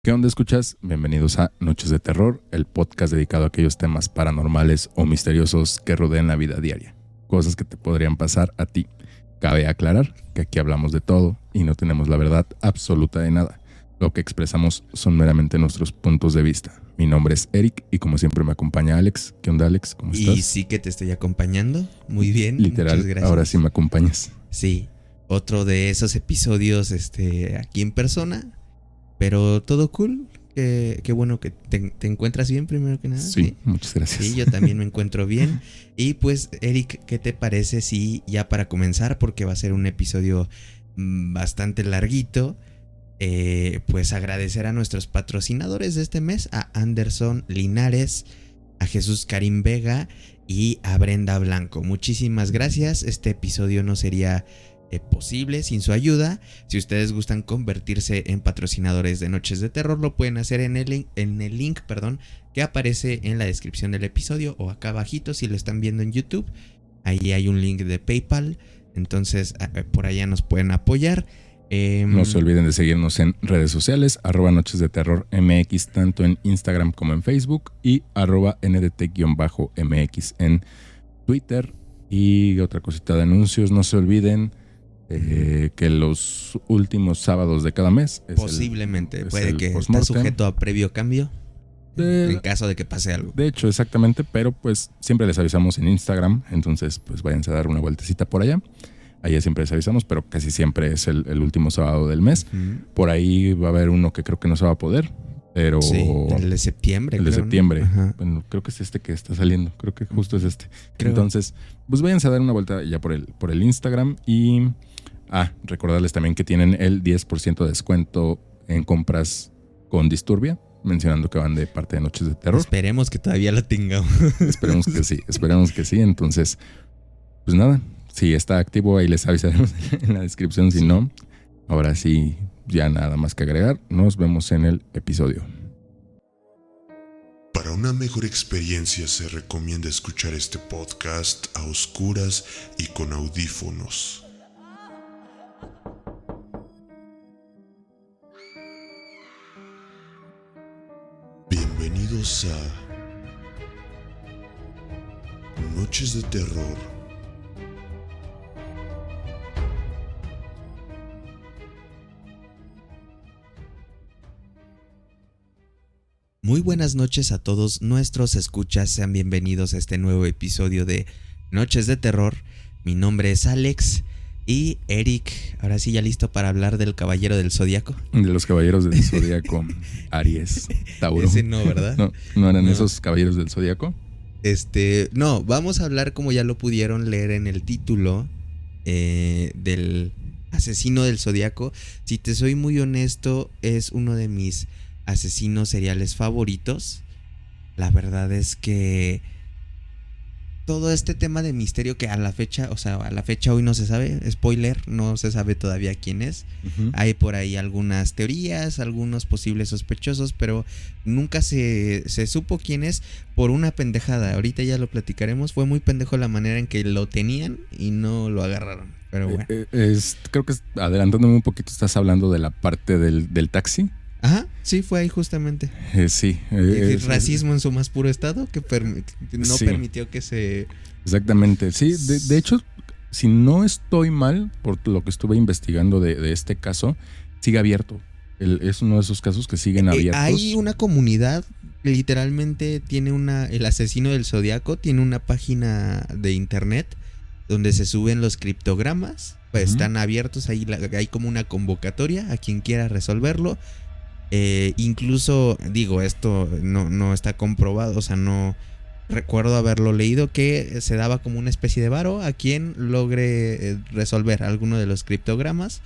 ¿Qué onda, escuchas? Bienvenidos a Noches de Terror, el podcast dedicado a aquellos temas paranormales o misteriosos que rodean la vida diaria. Cosas que te podrían pasar a ti. Cabe aclarar que aquí hablamos de todo y no tenemos la verdad absoluta de nada. Lo que expresamos son meramente nuestros puntos de vista. Mi nombre es Eric y como siempre me acompaña Alex. ¿Qué onda, Alex? ¿Cómo estás? Y sí que te estoy acompañando. Muy bien. Literal, muchas gracias. ahora sí me acompañas. Sí, otro de esos episodios aquí en persona. Pero todo cool. Qué bueno que te encuentras bien primero que nada. Sí, muchas gracias. Sí, yo también me encuentro bien. Y pues, Eric, ¿qué te parece si ya para comenzar, porque va a ser un episodio bastante larguito, pues agradecer a nuestros patrocinadores de este mes, a Anderson Linares, a Jesús Karim Vega y a Brenda Blanco? Muchísimas gracias. Este episodio no sería posible sin su ayuda. Si ustedes gustan convertirse en patrocinadores de Noches de Terror, lo pueden hacer en el link que aparece en la descripción del episodio o acá abajito si lo están viendo en YouTube. Ahí hay un link de PayPal, entonces por allá nos pueden apoyar. No se olviden de seguirnos en redes sociales, @Noches de Terror MX, tanto en Instagram como en Facebook, y @NDT-MX en Twitter. Y otra cosita de anuncios, no se olviden que los últimos sábados de cada mes posiblemente puede que esté sujeto a previo cambio en caso de que pase algo. De hecho, exactamente, pero pues siempre les avisamos en Instagram, entonces pues váyanse a dar una vueltecita por allá. Allá siempre les avisamos, pero casi siempre es el último sábado del mes. Por ahí va a haber uno que creo que no se va a poder, pero... Sí, el de septiembre. El de septiembre. ¿No? Bueno, creo que es este que está saliendo. Creo que justo es este. Creo. Entonces, pues váyanse a dar una vuelta ya por el Instagram. Y recordarles también que tienen el 10% de descuento en compras con Disturbia, mencionando que van de parte de Noches de Terror. Esperemos que todavía lo tengamos. Esperemos que sí. Entonces, pues nada, si está activo ahí les avisaremos en la descripción. Si no, ahora sí, ya nada más que agregar. Nos vemos en el episodio. Para una mejor experiencia se recomienda escuchar este podcast a oscuras y con audífonos. Bienvenidos a Noches de Terror. Muy buenas noches a todos nuestros escuchas, sean bienvenidos a este nuevo episodio de Noches de Terror. Mi nombre es Alex y Eric, ahora sí ya listo para hablar del Caballero del Zodiaco. De los Caballeros del Zodiaco, Aries, Tauro. Ese no, ¿verdad? ¿No eran esos Caballeros del Zodiaco? No, vamos a hablar, como ya lo pudieron leer en el título, del asesino del Zodiaco. Si te soy muy honesto, es uno de mis asesinos seriales favoritos. La verdad es que todo este tema de misterio que a la fecha hoy no se sabe, spoiler, no se sabe todavía quién es. Hay por ahí algunas teorías, algunos posibles sospechosos, pero nunca se supo quién es por una pendejada. Ahorita ya lo platicaremos. Fue muy pendejo la manera en que lo tenían y no lo agarraron, pero bueno. Creo que adelantándome un poquito, estás hablando de la parte del taxi. Ajá, sí, fue ahí justamente. Sí. Racismo en su más puro estado que no permitió que se... Exactamente, sí. De hecho, si no estoy mal, por lo que estuve investigando de este caso, sigue abierto. Es uno de esos casos que siguen abiertos. Hay una comunidad, literalmente tiene el asesino del Zodiaco, tiene una página de internet donde se suben los criptogramas, pues están abiertos, ahí hay como una convocatoria a quien quiera resolverlo. Incluso, digo, esto no está comprobado, o sea, no recuerdo haberlo leído, que se daba como una especie de varo a quien logre resolver alguno de los criptogramas.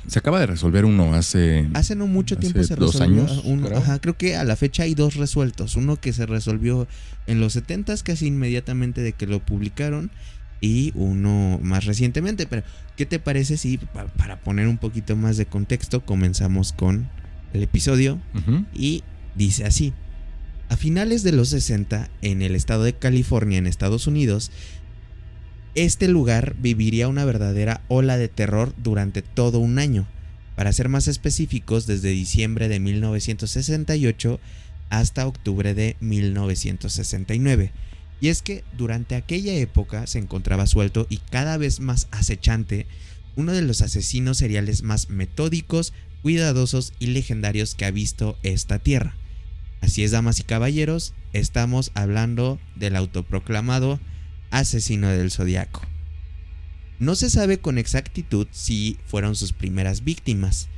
Se acaba de resolver uno hace no mucho tiempo, se 2 resolvió años, uno. Creo que a la fecha hay 2 resueltos. Uno que se resolvió en los 70s, casi inmediatamente de que lo publicaron, y uno más recientemente. Pero, ¿qué te parece si, para poner un poquito más de contexto, comenzamos con el episodio? Y dice así: a finales de los 60, en el estado de California, en Estados Unidos, este lugar viviría una verdadera ola de terror durante todo un año. Para ser más específicos, desde diciembre de 1968 hasta octubre de 1969. Y es que durante aquella época se encontraba suelto y cada vez más acechante uno de los asesinos seriales más metódicos, cuidadosos y legendarios que ha visto esta tierra. Así es, damas y caballeros, estamos hablando del autoproclamado asesino del Zodiaco. No se sabe con exactitud si fueron sus primeras víctimas,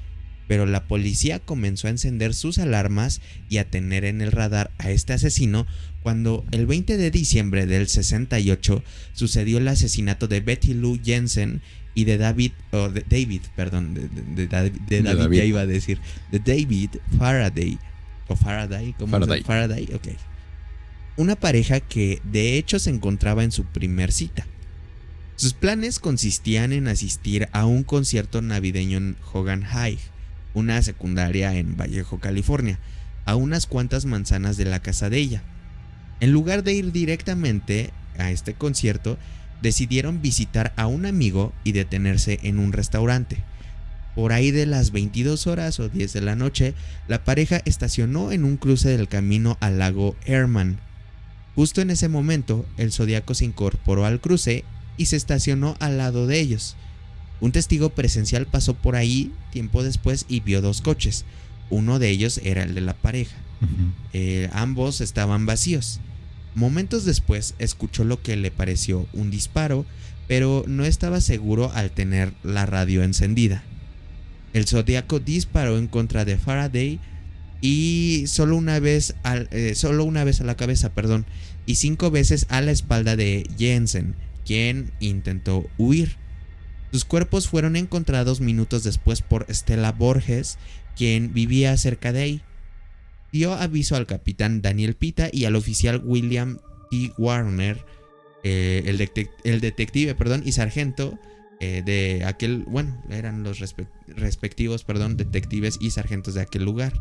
pero la policía comenzó a encender sus alarmas y a tener en el radar a este asesino cuando el 20 de diciembre del 68 sucedió el asesinato de Betty Lou Jensen y de David Faraday. ¿O Faraday? ¿Cómo Faraday. se llama? Faraday, ok. Una pareja que de hecho se encontraba en su primer cita. Sus planes consistían en asistir a un concierto navideño en Hogan High, una secundaria en Vallejo, California, a unas cuantas manzanas de la casa de ella. En lugar de ir directamente a este concierto, decidieron visitar a un amigo y detenerse en un restaurante. Por ahí de las 22 horas o 10 de la noche, la pareja estacionó en un cruce del camino al lago Herman. Justo en ese momento, el Zodiaco se incorporó al cruce y se estacionó al lado de ellos. Un testigo presencial pasó por ahí tiempo después y vio dos coches. Uno de ellos era el de la pareja. Ambos estaban vacíos. Momentos después escuchó lo que le pareció un disparo, pero no estaba seguro al tener la radio encendida. El Zodiaco disparó en contra de Faraday y solo una vez a la cabeza, y 5 veces a la espalda de Jensen, quien intentó huir. Sus cuerpos fueron encontrados minutos después por Stella Borges, quien vivía cerca de ahí. Dio aviso al capitán Daniel Pita y al oficial William T. Warner, el detective y sargento de aquel, eran los respectivos detectives y sargentos de aquel lugar.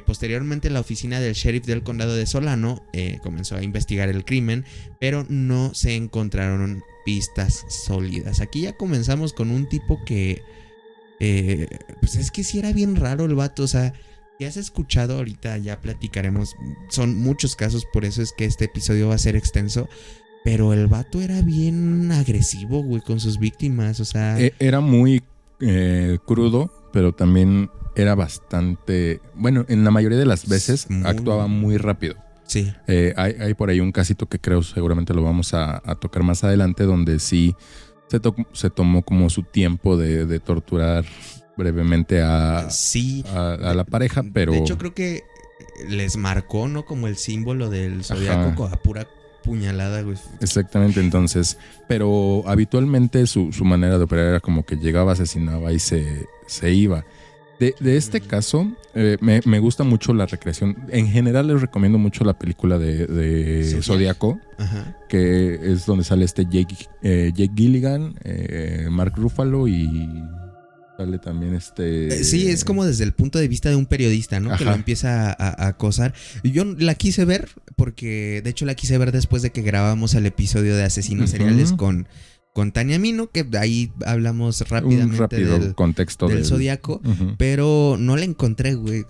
Posteriormente la oficina del sheriff del condado de Solano comenzó a investigar el crimen, pero no se encontraron pistas sólidas. Aquí ya comenzamos con un tipo que pues es que sí era bien raro el vato. O sea, si has escuchado, ahorita ya platicaremos, son muchos casos, por eso es que este episodio va a ser extenso. Pero el vato era bien agresivo, güey, con sus víctimas, o sea... Era muy crudo, pero también era bastante... Bueno, en la mayoría de las veces actuaba muy rápido. Sí. Hay por ahí un casito que creo seguramente lo vamos a tocar más adelante, donde sí se tomó como su tiempo de torturar brevemente a la pareja, pero... De hecho, creo que les marcó, ¿no? Como el símbolo del Zodiaco a pura puñalada, güey. Exactamente, entonces, pero habitualmente su manera de operar era como que llegaba, asesinaba y se iba. De este caso, me gusta mucho la recreación. En general les recomiendo mucho la película de Zodiaco, que es donde sale Jake Gilligan, Mark Ruffalo y sale también sí, es como desde el punto de vista de un periodista, ¿no? Que lo empieza a acosar. Yo la quise ver porque, de hecho, la quise ver después de que grabamos el episodio de Asesinos Seriales con Tania Mino, que ahí hablamos rápidamente del contexto del Zodiaco, pero no la encontré, güey.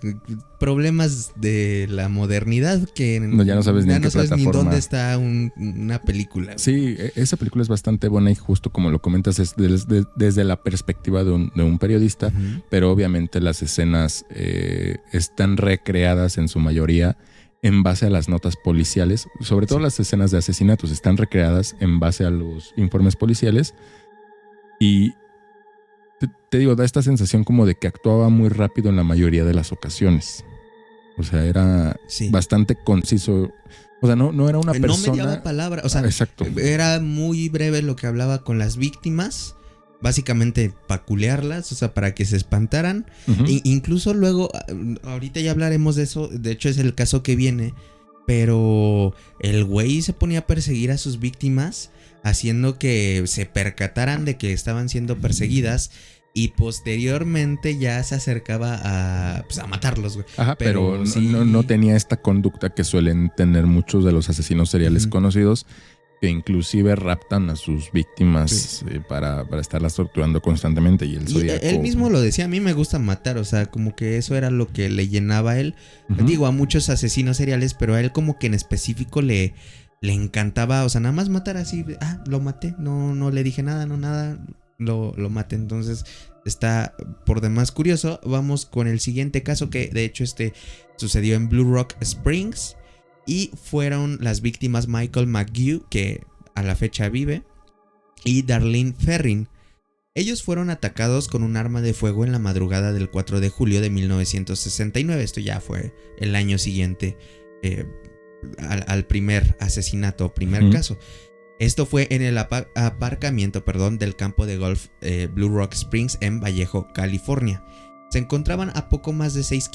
Problemas de la modernidad que ya no sabes ni dónde está una película. Güey. Sí, esa película es bastante buena y justo como lo comentas es desde la perspectiva de un periodista, pero obviamente las escenas están recreadas en su mayoría en base a las notas policiales, sobre todo las escenas de asesinatos están recreadas en base a los informes policiales y te digo, da esta sensación como de que actuaba muy rápido en la mayoría de las ocasiones. O sea, era bastante conciso. O sea, no era una persona... No mediaba palabra, o sea, exacto. Era muy breve lo que hablaba con las víctimas. Básicamente paculearlas, o sea, para que se espantaran. Incluso luego, ahorita ya hablaremos de eso. De hecho es el caso que viene. Pero el güey se ponía a perseguir a sus víctimas, haciendo que se percataran de que estaban siendo perseguidas. Y posteriormente ya se acercaba a matarlos, güey. Pero no tenía esta conducta que suelen tener muchos de los asesinos seriales conocidos, que inclusive raptan a sus víctimas Sí. para estarlas torturando constantemente. Y el Y Zodíaco... él mismo lo decía, a mí me gusta matar, o sea, como que eso era lo que le llenaba a él. Ujú. Digo, a muchos asesinos seriales, pero a él como que en específico le encantaba, o sea, nada más matar así, lo maté, no le dije nada, lo maté. Entonces está por demás curioso. Vamos con el siguiente caso, que de hecho sucedió en Blue Rock Springs y fueron las víctimas Michael McGew, que a la fecha vive, y Darlene Ferrin. Ellos fueron atacados con un arma de fuego en la madrugada del 4 de julio de 1969. Esto ya fue el año siguiente al primer asesinato, primer caso. Esto fue en el aparcamiento del campo de golf Blue Rock Springs en Vallejo, California. Se encontraban a poco más de 6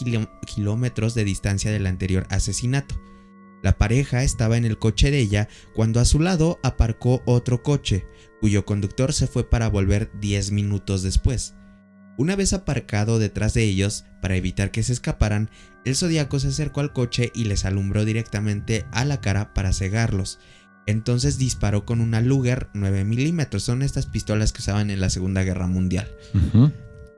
kilómetros de distancia del anterior asesinato. La pareja estaba en el coche de ella cuando a su lado aparcó otro coche, cuyo conductor se fue para volver 10 minutos después. Una vez aparcado detrás de ellos, para evitar que se escaparan, el Zodíaco se acercó al coche y les alumbró directamente a la cara para cegarlos. Entonces disparó con una Luger 9 milímetros, son estas pistolas que usaban en la Segunda Guerra Mundial. Ujú.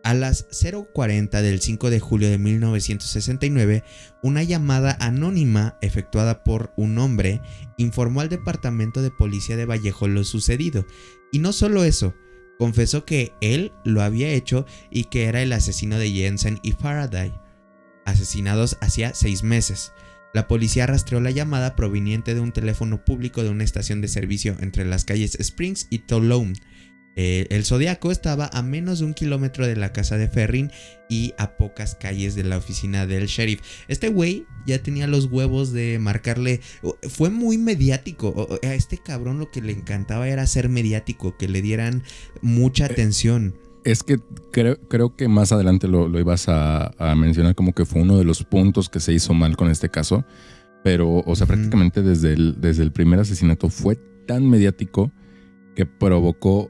A las 0:40 del 5 de julio de 1969, una llamada anónima efectuada por un hombre informó al departamento de policía de Vallejo lo sucedido. Y no solo eso, confesó que él lo había hecho y que era el asesino de Jensen y Faraday, asesinados hacía 6 meses. La policía rastreó la llamada proveniente de un teléfono público de una estación de servicio entre las calles Springs y Tulum. El Zodíaco estaba a menos de 1 kilómetro de la casa de Ferrin y a pocas calles de la oficina del sheriff. Este güey ya tenía los huevos de marcarle. Fue muy mediático. A este cabrón lo que le encantaba era ser mediático, que le dieran mucha atención. Es que creo que más adelante lo ibas a mencionar, como que fue uno de los puntos que se hizo mal con este caso. Pero, o sea, prácticamente desde el primer asesinato fue tan mediático que provocó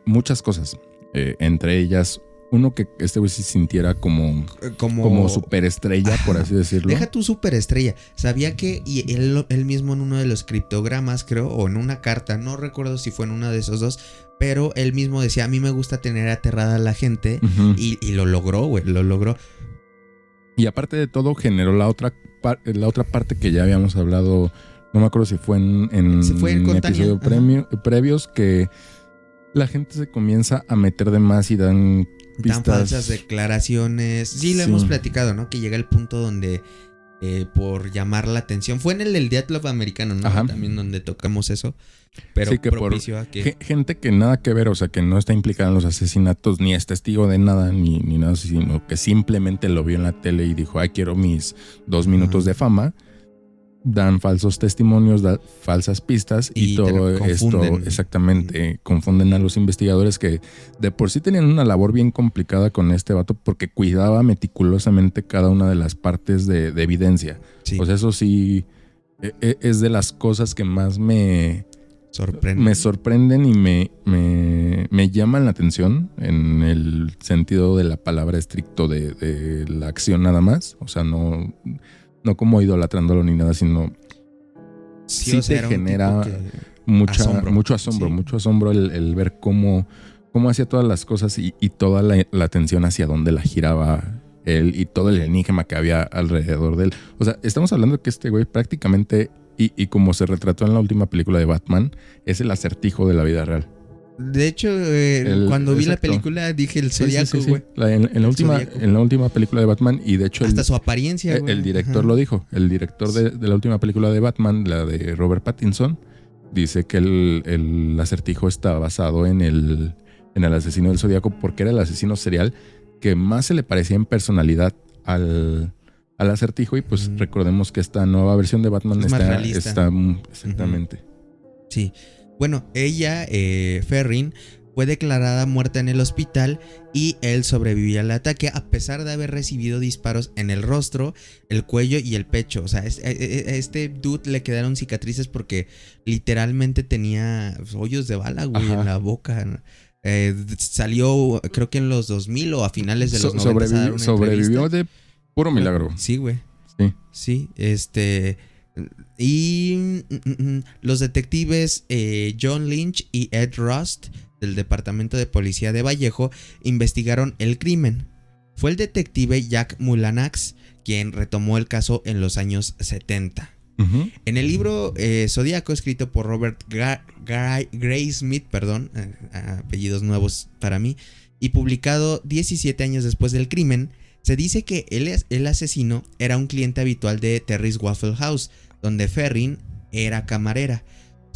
muchas cosas. Entre ellas, uno, que este güey se sintiera como superestrella, por así decirlo. Deja tu superestrella. Sabía que, y él mismo en uno de los criptogramas, creo, o en una carta, no recuerdo si fue en uno de esos dos, pero él mismo decía, a mí me gusta tener aterrada a la gente. Ujú. Y lo logró, güey, lo logró. Y aparte de todo, generó la otra parte que ya habíamos hablado. No me acuerdo si fue en episodio previos, que la gente se comienza a meter de más y dan pistas. Dan falsas declaraciones. Sí, lo hemos platicado, ¿no? Que llega el punto donde por llamar la atención. Fue en el del Death Love americano, ¿no? Ajá. También donde tocamos eso. Pero sí, que propicio a que... gente que nada que ver, o sea, que no está implicada en los asesinatos, ni es testigo de nada, ni nada, sino que simplemente lo vio en la tele y dijo, ay, quiero mis 2 minutos de fama. Dan falsos testimonios, dan falsas pistas y todo esto, exactamente, confunden a los investigadores, que de por sí tenían una labor bien complicada con este vato porque cuidaba meticulosamente cada una de las partes de evidencia. Sí. Pues eso sí es de las cosas que más me sorprenden y me llaman la atención, en el sentido de la palabra estricto de la acción nada más. O sea, no como idolatándolo ni nada, sino sí te genera mucho asombro el ver cómo hacía todas las cosas y toda la atención hacia dónde la giraba él y todo el enigma que había alrededor de él. O sea, estamos hablando de que este güey prácticamente, y como se retrató en la última película de Batman, es el acertijo de la vida real. De hecho, cuando vi la película dije el Zodíaco, güey. En la última película de Batman, y de hecho hasta su apariencia, güey. El director lo dijo. El director de la última película de Batman, la de Robert Pattinson, dice que el acertijo está basado en el asesino del Zodíaco, porque era el asesino serial que más se le parecía en personalidad al acertijo. Y pues recordemos que esta nueva versión de Batman está exactamente. Sí. Bueno, ella, Ferrin, fue declarada muerta en el hospital y él sobrevivió al ataque a pesar de haber recibido disparos en el rostro, el cuello y el pecho. O sea, a este dude le quedaron cicatrices porque literalmente tenía hoyos de bala, güey, en la boca. Salió, creo que en los 2000 o a finales de los 90 a dar una sobrevivió de puro milagro. Sí, güey. Sí. Sí, Y los detectives John Lynch y Ed Rust del Departamento de Policía de Vallejo investigaron el crimen. Fue el detective Jack Mulanax quien retomó el caso en los años 70. Uh-huh. En el libro Zodíaco, escrito por Robert Graysmith, apellidos nuevos para mí, y publicado 17 años después del crimen, se dice que el asesino era un cliente habitual de Terry's Waffle House, donde Ferrin era camarera.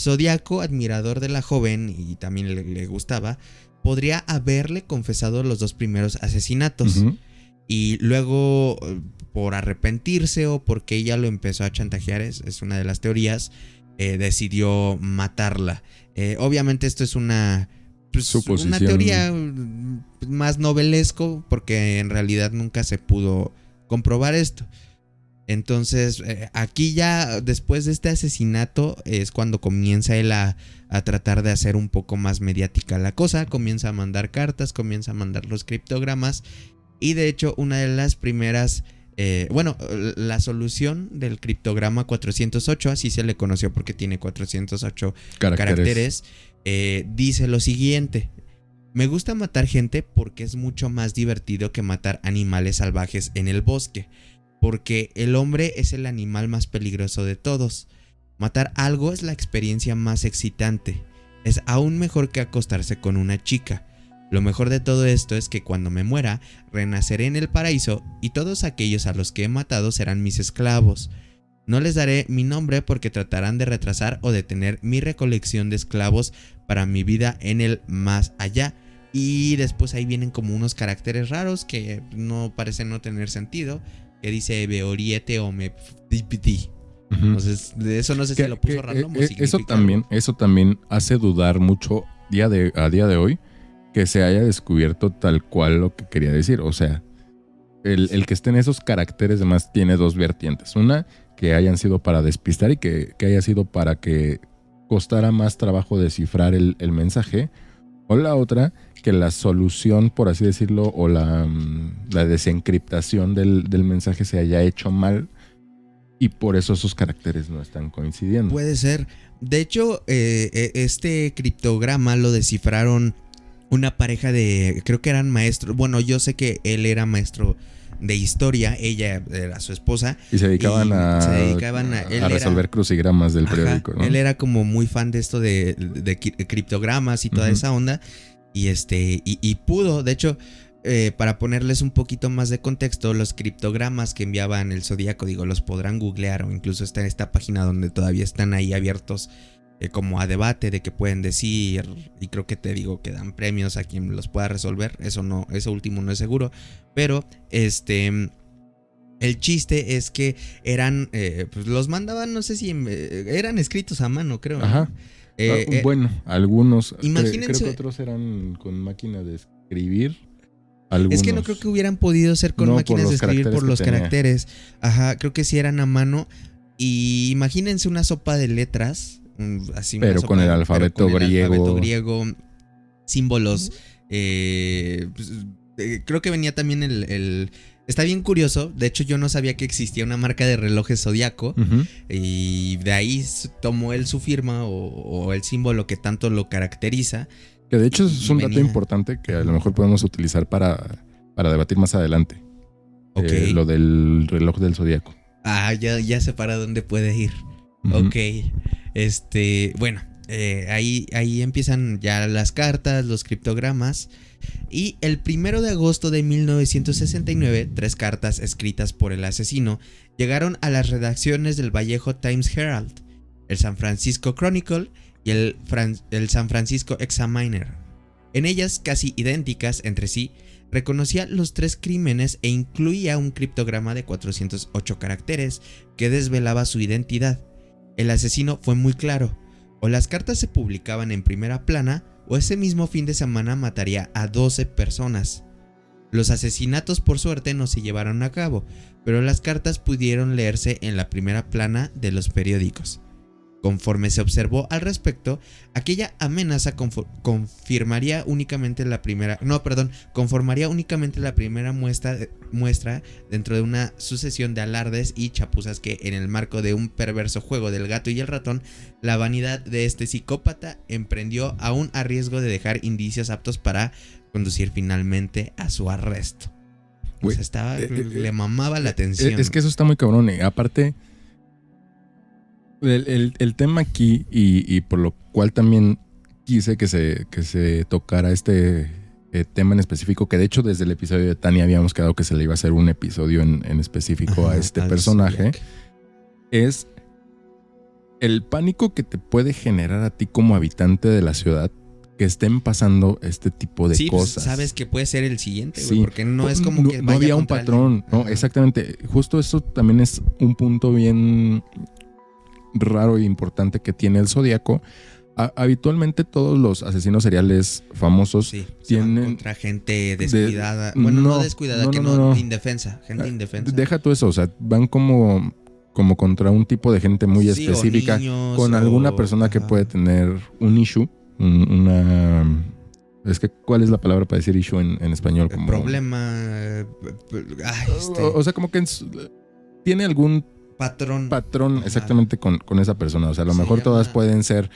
Zodíaco, admirador de la joven y también le gustaba, podría haberle confesado los 2 primeros asesinatos. Uh-huh. Y luego, por arrepentirse o porque ella lo empezó a chantajear, es una de las teorías, decidió matarla. Obviamente esto es una teoría más novelesco, porque en realidad nunca se pudo comprobar esto. Entonces, aquí ya después de este asesinato es cuando comienza él a tratar de hacer un poco más mediática la cosa. Comienza a mandar cartas, comienza a mandar los criptogramas. Y de hecho, una de las primeras, la solución del criptograma 408, así se le conoció porque tiene 408 caracteres, dice lo siguiente: me gusta matar gente porque es mucho más divertido que matar animales salvajes en el bosque. Porque el hombre es el animal más peligroso de todos. Matar algo es la experiencia más excitante. Es aún mejor que acostarse con una chica. Lo mejor de todo esto es que cuando me muera, renaceré en el paraíso y todos aquellos a los que he matado serán mis esclavos. No les daré mi nombre porque tratarán de retrasar o detener mi recolección de esclavos para mi vida en el más allá. Y después ahí vienen como unos caracteres raros que no parecen no tener sentido. Que dice Beoriete o me dipiti. Entonces, de eso no sé si lo puso random o eso también hace dudar mucho a día de hoy que se haya descubierto tal cual lo que quería decir. O sea, el que estén esos caracteres además tiene 2 vertientes. Una, que hayan sido para despistar y que haya sido para que costara más trabajo descifrar el mensaje. O la otra, que la solución, por así decirlo, o la desencriptación del mensaje se haya hecho mal y por eso esos caracteres no están coincidiendo. Puede ser. De hecho, este criptograma lo descifraron una pareja de, creo que eran maestros. Bueno, yo sé que él era maestro de historia, ella era su esposa. Y se dedicaban a resolver crucigramas del periódico, ¿no? Él era como muy fan de esto de criptogramas y toda esa onda. Y pudo, de hecho, para ponerles un poquito más de contexto, los criptogramas que enviaban el Zodíaco, los podrán googlear o incluso está en esta página donde todavía están ahí abiertos como a debate de que pueden decir, y creo que que dan premios a quien los pueda resolver. Eso último no es seguro, pero el chiste es que eran, pues los mandaban, no sé si eran escritos a mano, creo, ¿no? Ajá. Bueno, algunos. Imagínense, creo que otros eran con máquina de escribir. Algunos. Es que no creo que hubieran podido ser con máquinas de escribir por los caracteres. Ajá, creo que sí eran a mano. Y imagínense una sopa de letras. Así, pero con el alfabeto griego. Símbolos. Creo que venía también Está bien curioso. De hecho, yo no sabía que existía una marca de relojes Zodíaco. Uh-huh. Y de ahí tomó él su firma o el símbolo que tanto lo caracteriza. Que de hecho es un dato importante que a lo mejor podemos utilizar para debatir más adelante. Okay. Lo del reloj del Zodíaco. Ya sé para dónde puede ir. Uh-huh. Ok. Bueno, ahí empiezan ya las cartas, los criptogramas. Y el 1 de agosto de 1969, 3 cartas escritas por el asesino llegaron a las redacciones del Vallejo Times Herald, el San Francisco Chronicle y el San Francisco Examiner. En ellas, casi idénticas entre sí, reconocía los 3 crímenes e incluía un criptograma de 408 caracteres que desvelaba su identidad. El asesino fue muy claro: o las cartas se publicaban en primera plana, o ese mismo fin de semana mataría a 12 personas. Los asesinatos por suerte no se llevaron a cabo, pero las cartas pudieron leerse en la primera plana de los periódicos. Conforme se observó al respecto, aquella amenaza conformaría únicamente la primera muestra dentro de una sucesión de alardes y chapuzas que, en el marco de un perverso juego del gato y el ratón, la vanidad de este psicópata emprendió, aún a riesgo de dejar indicios aptos para conducir finalmente a su arresto. Güey, O sea, le mamaba la atención. Es que eso está muy cabrón. Aparte, el tema aquí, y por lo cual también quise que se tocara este tema en específico, que de hecho desde el episodio de Tania habíamos quedado que se le iba a hacer un episodio en específico a este personaje, es el pánico que te puede generar a ti como habitante de la ciudad que estén pasando este tipo de cosas. Pues sabes que puede ser el siguiente, Sí, güey, porque no es como que no había un patrón. No, exactamente. Justo eso también es un punto bien raro e importante que tiene el Zodíaco. Habitualmente todos los asesinos seriales famosos tienen contra gente descuidada. No descuidada, indefensa, gente indefensa. Deja tú eso, o sea, van como contra un tipo de gente muy específica, con alguna persona que puede tener un issue, es que ¿cuál es la palabra para decir issue en español? Como problema. O sea, como que tiene algún patrón exactamente con esa persona. O sea, a lo mejor todas pueden ser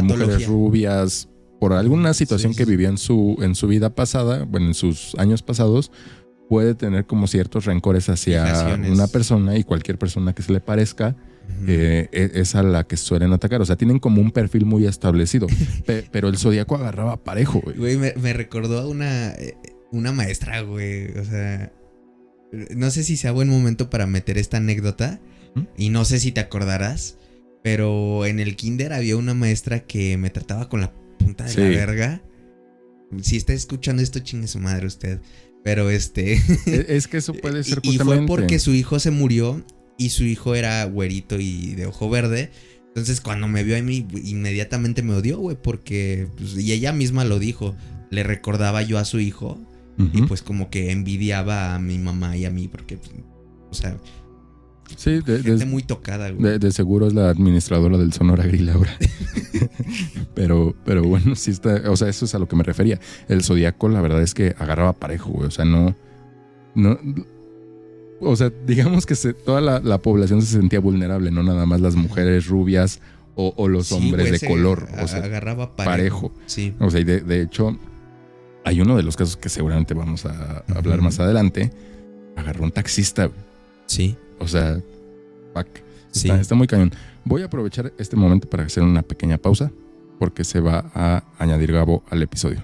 mujeres rubias por alguna situación que vivió en su vida pasada, bueno, en sus años pasados, puede tener como ciertos rencores hacia una persona, y cualquier persona que se le parezca es a la que suelen atacar. O sea, tienen como un perfil muy establecido. Pero el Zodíaco agarraba parejo, güey. Güey, me recordó a una maestra, güey. O sea, no sé si sea buen momento para meter esta anécdota. Y no sé si te acordarás, pero en el kinder había una maestra que me trataba con la punta de la verga. Si está escuchando esto, chingue su madre usted. Pero Es que eso puede ser justamente. Y fue porque su hijo se murió, y su hijo era güerito y de ojo verde. Entonces cuando me vio a mí, inmediatamente me odió, güey, porque y ella misma lo dijo, le recordaba yo a su hijo. Y pues como que envidiaba a mi mamá y a mí, porque, o sea, sí, gente muy tocada, güey. De seguro es la administradora del Sonora Grill ahora. pero bueno, sí está. O sea, eso es a lo que me refería. El Zodíaco, la verdad es que agarraba parejo, güey. O sea, no. O sea, digamos que toda la población se sentía vulnerable, no nada más las mujeres rubias o los hombres de color. O sea, agarraba parejo. Sí. O sea, y de hecho, hay uno de los casos que seguramente vamos a hablar más adelante. Agarró un taxista, güey. Sí. O sea, está muy cañón. Voy a aprovechar este momento para hacer una pequeña pausa, porque se va a añadir Gabo al episodio.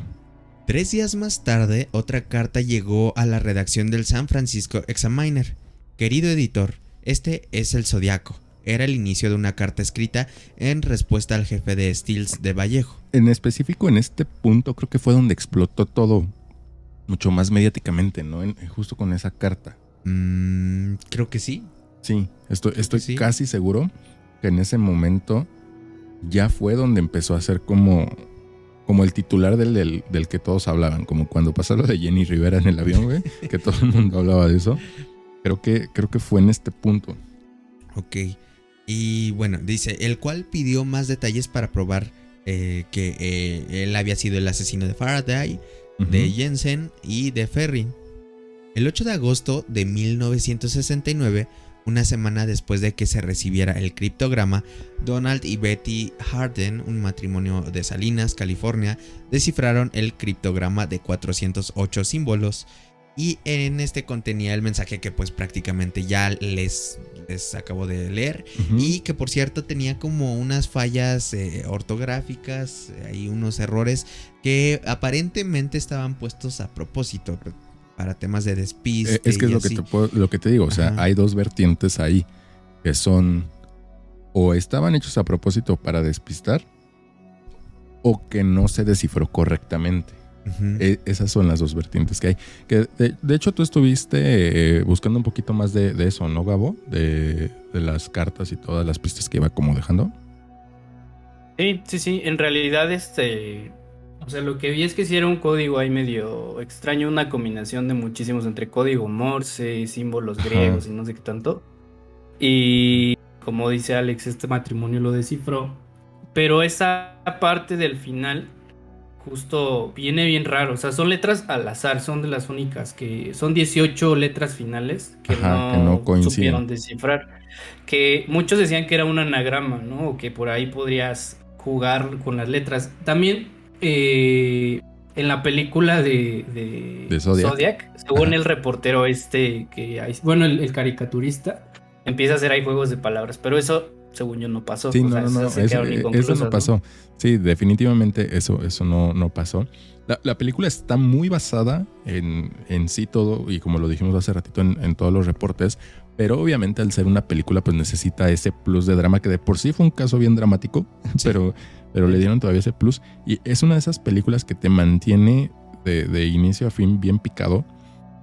3 días más tarde, otra carta llegó a la redacción del San Francisco Examiner. Querido editor, este es el Zodíaco. Era el inicio de una carta escrita en respuesta al jefe de Steels de Vallejo. En específico, en este punto, creo que fue donde explotó todo mucho más mediáticamente, ¿no? Justo con esa carta. Creo que sí. Sí, estoy casi seguro que en ese momento ya fue donde empezó a ser como el titular del que todos hablaban, como cuando pasó lo de Jenny Rivera en el avión, güey, que todo el mundo hablaba de eso. Creo que fue en este punto. Ok. Y bueno, dice, el cual pidió más detalles para probar que él había sido el asesino de Faraday, de Jensen y de Ferry. El 8 de agosto de 1969, una semana después de que se recibiera el criptograma, Donald y Betty Harden, un matrimonio de Salinas, California, descifraron el criptograma de 408 símbolos. Y en este contenía el mensaje que pues prácticamente ya les acabo de leer. Y que por cierto tenía como unas fallas ortográficas, hay unos errores que aparentemente estaban puestos a propósito para temas de despiste. Es que es lo que te digo, o sea, hay dos vertientes ahí que son o estaban hechos a propósito para despistar o que no se descifró correctamente. Esas son las dos vertientes que hay. Que de hecho tú estuviste buscando un poquito más de eso, ¿no, Gabo? De las cartas y todas las pistas que iba como dejando. Sí. En realidad, o sea, lo que vi es que sí era un código ahí medio extraño, una combinación de muchísimos entre código Morse, símbolos griegos y no sé qué tanto. Y como dice Alex, este matrimonio lo descifró. Pero esa parte del final justo viene bien raro. O sea, son letras al azar, son de las únicas que son 18 letras finales que no coinciden. supieron descifrar. Que muchos decían que era un anagrama, ¿no? O que por ahí podrías jugar con las letras. También en la película de Zodiac, según el reportero bueno, el caricaturista, empieza a hacer ahí juegos de palabras, pero eso, según yo, no pasó. Sí, eso no pasó. ¿No? Sí, definitivamente eso no pasó. La película está muy basada en sí todo, y como lo dijimos hace ratito en todos los reportes, pero obviamente al ser una película pues necesita ese plus de drama, que de por sí fue un caso bien dramático, sí. pero le dieron todavía ese plus, y es una de esas películas que te mantiene de inicio a fin bien picado,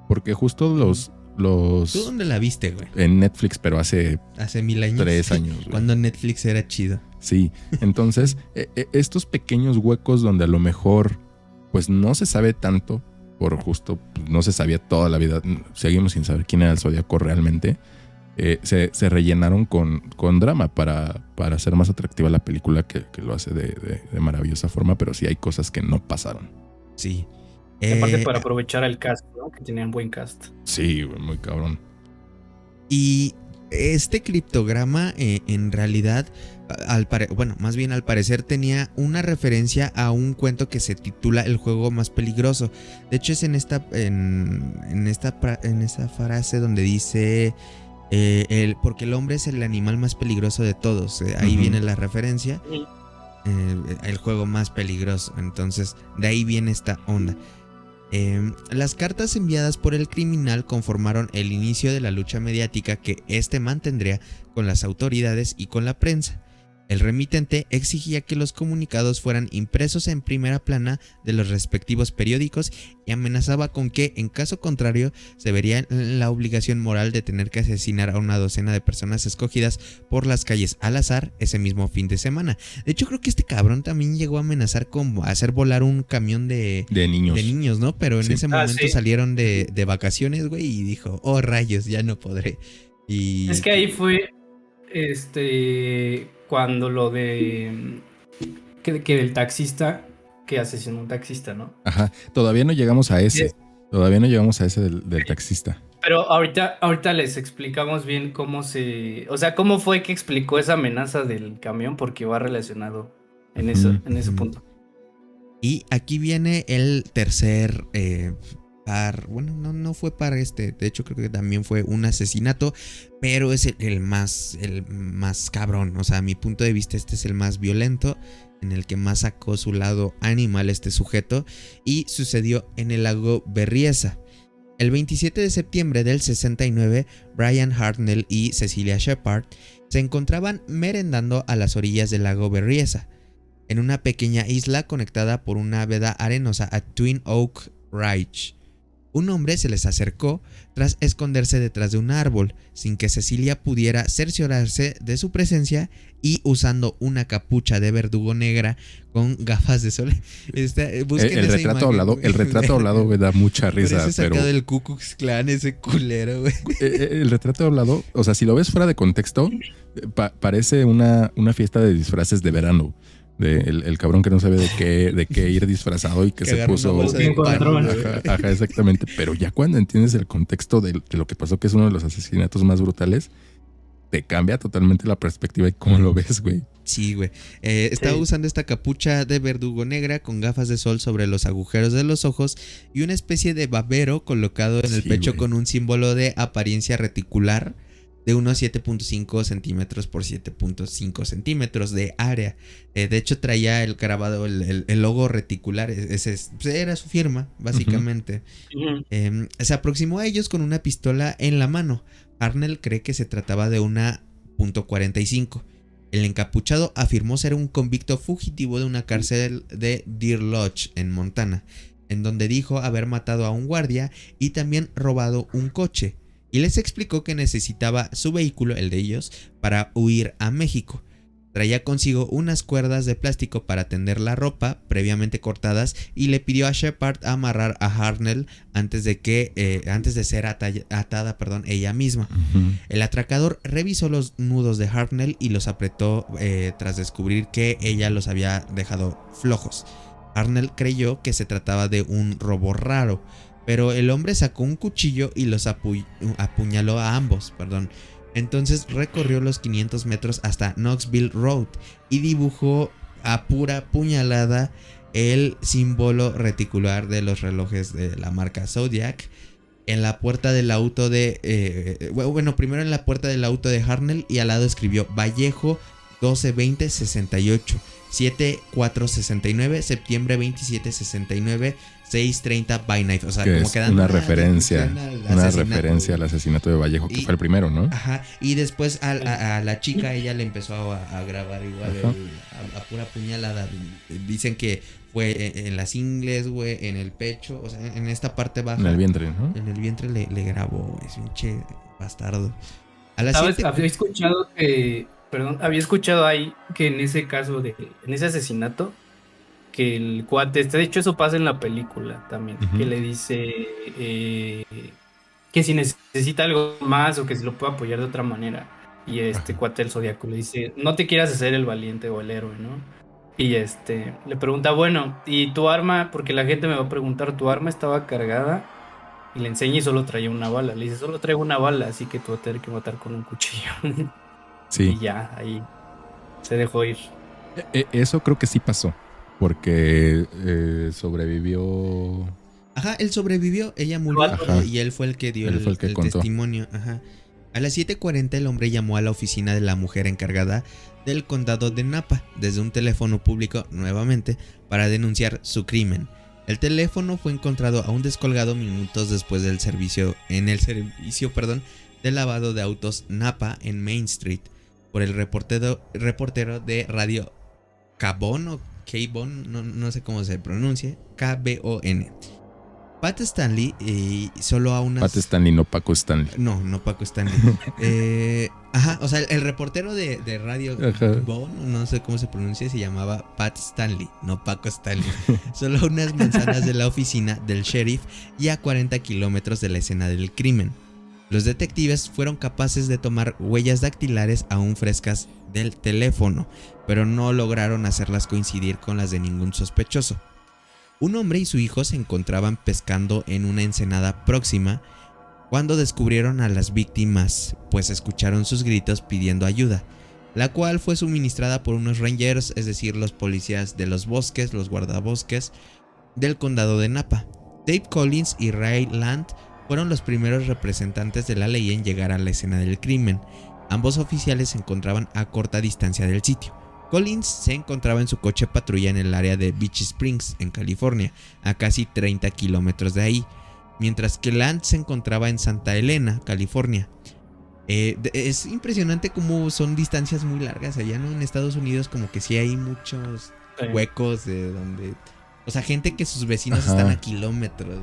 porque justo los... ¿Tú dónde la viste, güey? En Netflix, pero hace 1000 años. 3 años. Güey. Cuando Netflix era chido. Sí, entonces estos pequeños huecos donde a lo mejor pues no se sabe tanto, por justo pues, no se sabía toda la vida, seguimos sin saber quién era el Zodíaco realmente, se rellenaron con drama para hacer más atractiva la película, que lo hace de maravillosa forma, pero sí hay cosas que no pasaron. Sí. Aparte para aprovechar el cast, ¿no? Que tenían buen cast. Sí, muy cabrón. Y este criptograma en realidad, al parecer tenía una referencia a un cuento que se titula El juego más peligroso. De hecho es en esta frase donde dice porque el hombre es el animal más peligroso de todos. Ahí viene la referencia. El juego más peligroso. Entonces de ahí viene esta onda. Las cartas enviadas por el criminal conformaron el inicio de la lucha mediática que este mantendría con las autoridades y con la prensa. El remitente exigía que los comunicados fueran impresos en primera plana de los respectivos periódicos y amenazaba con que, en caso contrario, se vería la obligación moral de tener que asesinar a una docena de personas escogidas por las calles al azar ese mismo fin de semana. De hecho, creo que este cabrón también llegó a amenazar con hacer volar un camión de niños, ¿no? Pero en ese momento salieron de vacaciones, güey, y dijo, oh rayos, ya no podré. Y es que ahí fue cuando lo de que el taxista que asesinó a un taxista, ¿no? Ajá, todavía no llegamos a ese. Todavía no llegamos a ese del taxista. Pero ahorita les explicamos bien cómo fue que explicó esa amenaza del camión, porque va relacionado en ese punto. Y aquí viene el tercer par. Bueno, no fue par de hecho creo que también fue un asesinato, pero es el más cabrón. O sea, a mi punto de vista este es el más violento, en el que más sacó su lado animal este sujeto, y sucedió en el lago Berryessa. El 27 de septiembre del 69, Brian Hartnell y Cecilia Shepard se encontraban merendando a las orillas del lago Berryessa, en una pequeña isla conectada por una veda arenosa a Twin Oak Ridge. Un hombre se les acercó tras esconderse detrás de un árbol, sin que Cecilia pudiera cerciorarse de su presencia, y usando una capucha de verdugo negra con gafas de sol. El retrato hablado me da mucha risa. Parece sacado del Ku Klux Klan ese culero, güey. El retrato hablado, o sea, si lo ves fuera de contexto, parece una fiesta de disfraces de verano. El cabrón que no sabe de qué ir disfrazado y que se puso. Ajá, exactamente. Pero ya cuando entiendes el contexto de lo que pasó, que es uno de los asesinatos más brutales, te cambia totalmente la perspectiva de cómo lo ves, güey. Sí, güey. Estaba usando esta capucha de verdugo negra con gafas de sol sobre los agujeros de los ojos y una especie de babero colocado en el pecho, güey, con un símbolo de apariencia reticular de unos 7.5 centímetros por 7.5 centímetros de área. De hecho traía el grabado, el logo reticular, ese era su firma, básicamente. Se aproximó a ellos con una pistola en la mano. Hartnell cree que se trataba de una .45. El encapuchado afirmó ser un convicto fugitivo de una cárcel de Deer Lodge, en Montana, en donde dijo haber matado a un guardia y también robado un coche. Y les explicó que necesitaba su vehículo, el de ellos, para huir a México. Traía consigo unas cuerdas de plástico para tender la ropa, previamente cortadas, y le pidió a Shepard amarrar a Hartnell antes de ser atada ella misma. Ujú. El atracador revisó los nudos de Hartnell y los apretó tras descubrir que ella los había dejado flojos. Hartnell creyó que se trataba de un robo raro, pero el hombre sacó un cuchillo y los apuñaló a ambos. Entonces recorrió los 500 metros hasta Knoxville Road y dibujó a pura puñalada el símbolo reticular de los relojes de la marca Zodiac en la puerta del auto primero en la puerta del auto de Hartnell, y al lado escribió Vallejo 12-20-68, 7-4-69, septiembre 27-69, 6:30 by night. O sea, Que como es que dan una referencia al al asesinato de Vallejo, que fue el primero, ¿no? Ajá, y después a la chica ella le empezó a grabar igual a pura puñalada. Dicen que fue en las ingles, güey, en el pecho, o sea, en esta parte baja. En el vientre, ¿no? En el vientre le grabó, es un che bastardo. A las ¿Sabes? 7. Había escuchado ahí que en ese caso en ese asesinato, que el cuate, de hecho eso pasa en la película también, Ujú. que le dice que si necesita algo más o que si lo puede apoyar de otra manera. Y Ajá. cuate del Zodiaco le dice, no te quieras hacer el valiente o el héroe, ¿no? Y le pregunta, bueno, ¿y tu arma? Porque la gente me va a preguntar, ¿tu arma estaba cargada? Y le enseña y solo traía una bala. Le dice, solo traigo una bala, así que tú vas a tener que matar con un cuchillo. Sí. Y ya, ahí se dejó ir. Eso creo que sí pasó, porque sobrevivió. Ajá, él sobrevivió, ella murió. Ajá. Y él fue el que dio Él fue el que contó. testimonio. Ajá. A las 7:40 el hombre llamó a la oficina de la mujer encargada del condado de Napa desde un teléfono público nuevamente para denunciar su crimen. El teléfono fue encontrado aún descolgado minutos después del servicio de lavado de autos Napa en Main Street por el reportero de radio Cabón o Cabón, no sé cómo se pronuncia, KBON. Pat Stanley solo a unas... Pat Stanley, no Paco Stanley. No Paco Stanley. O sea, el reportero de radio Bone, no sé cómo se pronuncia, se llamaba Pat Stanley, no Paco Stanley. Solo a unas manzanas de la oficina del sheriff y a 40 kilómetros de la escena del crimen. Los detectives fueron capaces de tomar huellas dactilares aún frescas del teléfono, pero no lograron hacerlas coincidir con las de ningún sospechoso. Un hombre y su hijo se encontraban pescando en una ensenada próxima cuando descubrieron a las víctimas, pues escucharon sus gritos pidiendo ayuda, la cual fue suministrada por unos rangers, es decir, los policías de los bosques, los guardabosques del condado de Napa. Dave Collins y Ray Land fueron los primeros representantes de la ley en llegar a la escena del crimen. Ambos oficiales se encontraban a corta distancia del sitio. Collins se encontraba en su coche patrulla en el área de Beach Springs, en California, a casi 30 kilómetros de ahí, mientras que Land se encontraba en Santa Elena, California. Es impresionante cómo son distancias muy largas allá, ¿no? En Estados Unidos como que sí hay muchos huecos de donde... O sea, gente que sus vecinos están a kilómetros.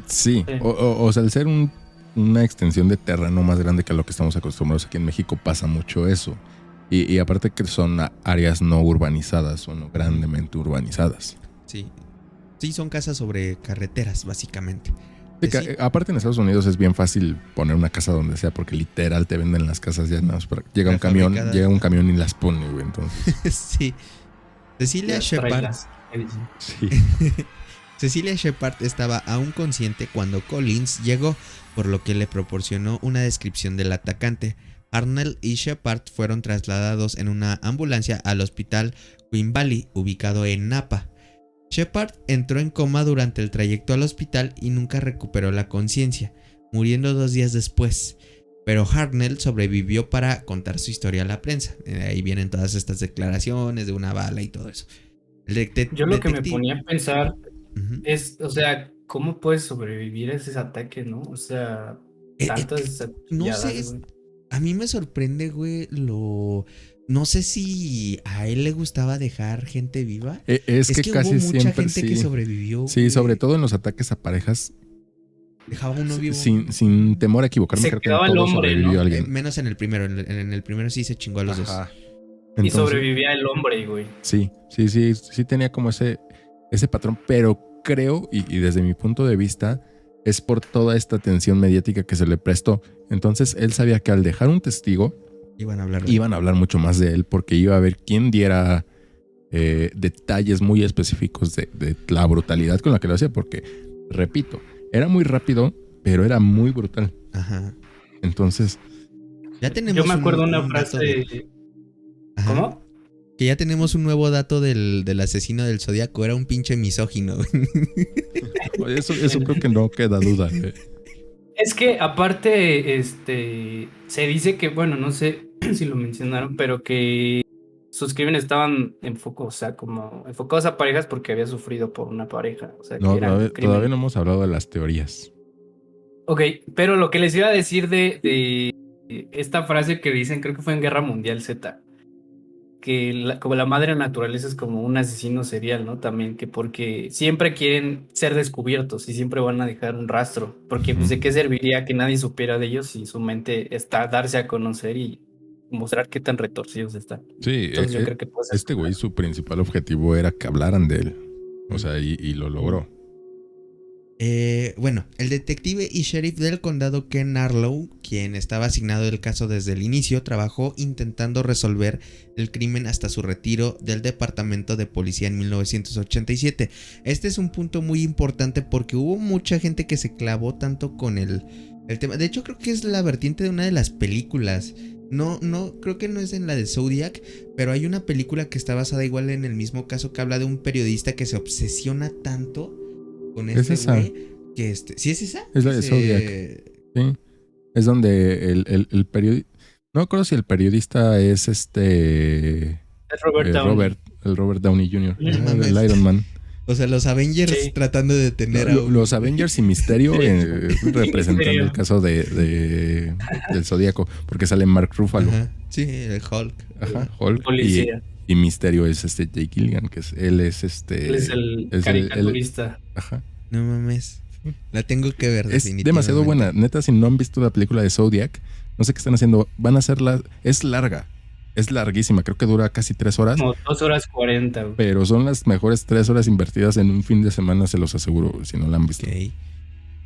Sí, o sea, al ser una extensión de terreno más grande que a lo que estamos acostumbrados aquí en México, pasa mucho eso. Y aparte que son áreas no urbanizadas o no grandemente urbanizadas. Sí, son casas sobre carreteras, básicamente. Sí. Aparte en Estados Unidos es bien fácil poner una casa donde sea, porque literal te venden las casas ya nada más para... Llega un camión y las pone, güey, entonces. Sí. Cecilia Shepard. Sí. Cecilia Shepard estaba aún consciente cuando Collins llegó, por lo que le proporcionó una descripción del atacante. Hartnell y Shepard fueron trasladados en una ambulancia al hospital Queen Valley, ubicado en Napa. Shepard entró en coma durante el trayecto al hospital y nunca recuperó la conciencia, muriendo 2 días después. Pero Hartnell sobrevivió para contar su historia a la prensa. Ahí vienen todas estas declaraciones de una bala y todo eso. Yo lo que me ponía a pensar es, o sea, ¿cómo puedes sobrevivir a ese ataque, no? O sea, tantas... no sé, a mí me sorprende, güey, no sé si a él le gustaba dejar gente viva. Es que casi hubo mucha siempre gente que sobrevivió. Sí, güey. Sobre todo en los ataques a parejas. Dejaba uno vivo. Sin temor a equivocarme, se creo que en todo sobrevivió alguien. Menos en el primero. En el primero sí se chingó a los dos. Entonces, y sobrevivía el hombre, güey. Sí tenía como ese patrón, pero creo, y desde mi punto de vista, es por toda esta atención mediática que se le prestó. Entonces él sabía que al dejar un testigo iban a hablar mucho más de él, porque iba a haber quien diera detalles muy específicos de la brutalidad con la que lo hacía, porque, repito, era muy rápido, pero era muy brutal. Ajá. Entonces, ya tenemos yo me acuerdo una frase. ¿Cómo? Que ya tenemos un nuevo dato del asesino del Zodíaco. Era un pinche misógino. Eso creo que no queda duda. Es que aparte, se dice que, bueno, no sé si lo mencionaron, pero que sus crímenes estaban enfocados a parejas porque había sufrido por una pareja. O sea, no, que eran todavía no hemos hablado de las teorías. Ok, pero lo que les iba a decir de esta frase que dicen, creo que fue en Guerra Mundial Z, que como la madre naturaleza es como un asesino serial, ¿no? También que porque siempre quieren ser descubiertos y siempre van a dejar un rastro, porque pues de qué serviría que nadie supiera de ellos si su mente está darse a conocer y mostrar qué tan retorcidos están. Sí, entonces yo creo que este güey su principal objetivo era que hablaran de él, o sea, y lo logró. Bueno, el detective y sheriff del condado Ken Arlow, quien estaba asignado al caso desde el inicio, trabajó intentando resolver el crimen hasta su retiro del departamento de policía en 1987. Este es un punto muy importante porque hubo mucha gente que se clavó tanto con el tema. De hecho, creo que es la vertiente de una de las películas. No, creo que no es en la de Zodiac, pero hay una película que está basada igual en el mismo caso, que habla de un periodista que se obsesiona tanto con este güey que ¿sí es esa? Es la de Zodiac. Sí. Es donde el periodista, no recuerdo si el periodista es Es Robert Downey. Robert Downey Jr. No, el Iron Man. O sea, los Avengers tratando de detener a los Avengers y Misterio representando el caso del Zodíaco, porque sale Mark Ruffalo. Ajá. Sí, el Hulk. Ajá, Hulk. Policía. Y Misterio es Jake Gilligan, que él es el caricaturista. Ajá. No mames. La tengo que ver, es demasiado buena. Neta, si no han visto la película de Zodiac, no sé qué están haciendo. Van a hacerla. Es larga. Es larguísima. Creo que dura casi 3 horas. Como 2 horas 40. Güey. Pero son las mejores 3 horas invertidas en un fin de semana, se los aseguro, si no la han visto. Okay.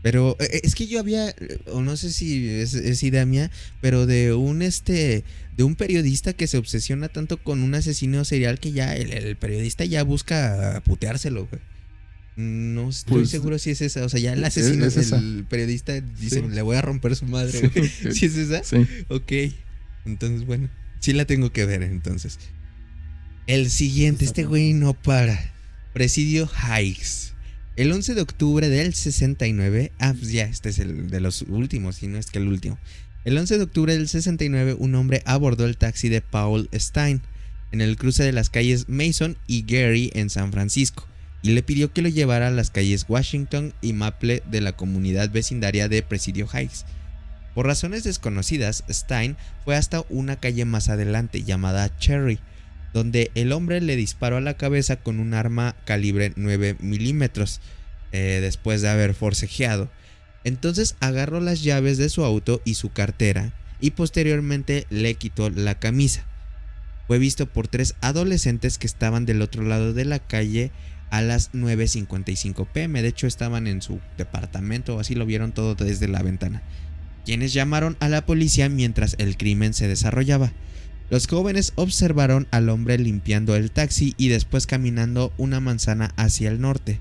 Pero es que yo había, o no sé si es idea mía, pero de un periodista que se obsesiona tanto con un asesino serial que ya el periodista ya busca puteárselo, güey. No estoy seguro si es esa. O sea, ya el asesino, el periodista dice, le voy a romper su madre, güey. ¿Sí es esa? Sí. Ok. Entonces, bueno, sí la tengo que ver, entonces. El siguiente, este güey no para. Presidio Heights. El 11 de octubre del 69, pues ya, este es el de los últimos, si no es que el último. El 11 de octubre del 69, un hombre abordó el taxi de Paul Stein en el cruce de las calles Mason y Gary en San Francisco y le pidió que lo llevara a las calles Washington y Maple de la comunidad vecindaria de Presidio Heights. Por razones desconocidas, Stein fue hasta una calle más adelante llamada Cherry, donde el hombre le disparó a la cabeza con un arma calibre 9 milímetros después de haber forcejeado. Entonces agarró las llaves de su auto y su cartera y posteriormente le quitó la camisa. Fue visto por 3 adolescentes que estaban del otro lado de la calle a las 9:55 p.m. De hecho estaban en su departamento, así lo vieron todo desde la ventana, quienes llamaron a la policía mientras el crimen se desarrollaba. Los jóvenes observaron al hombre limpiando el taxi y después caminando una manzana hacia el norte.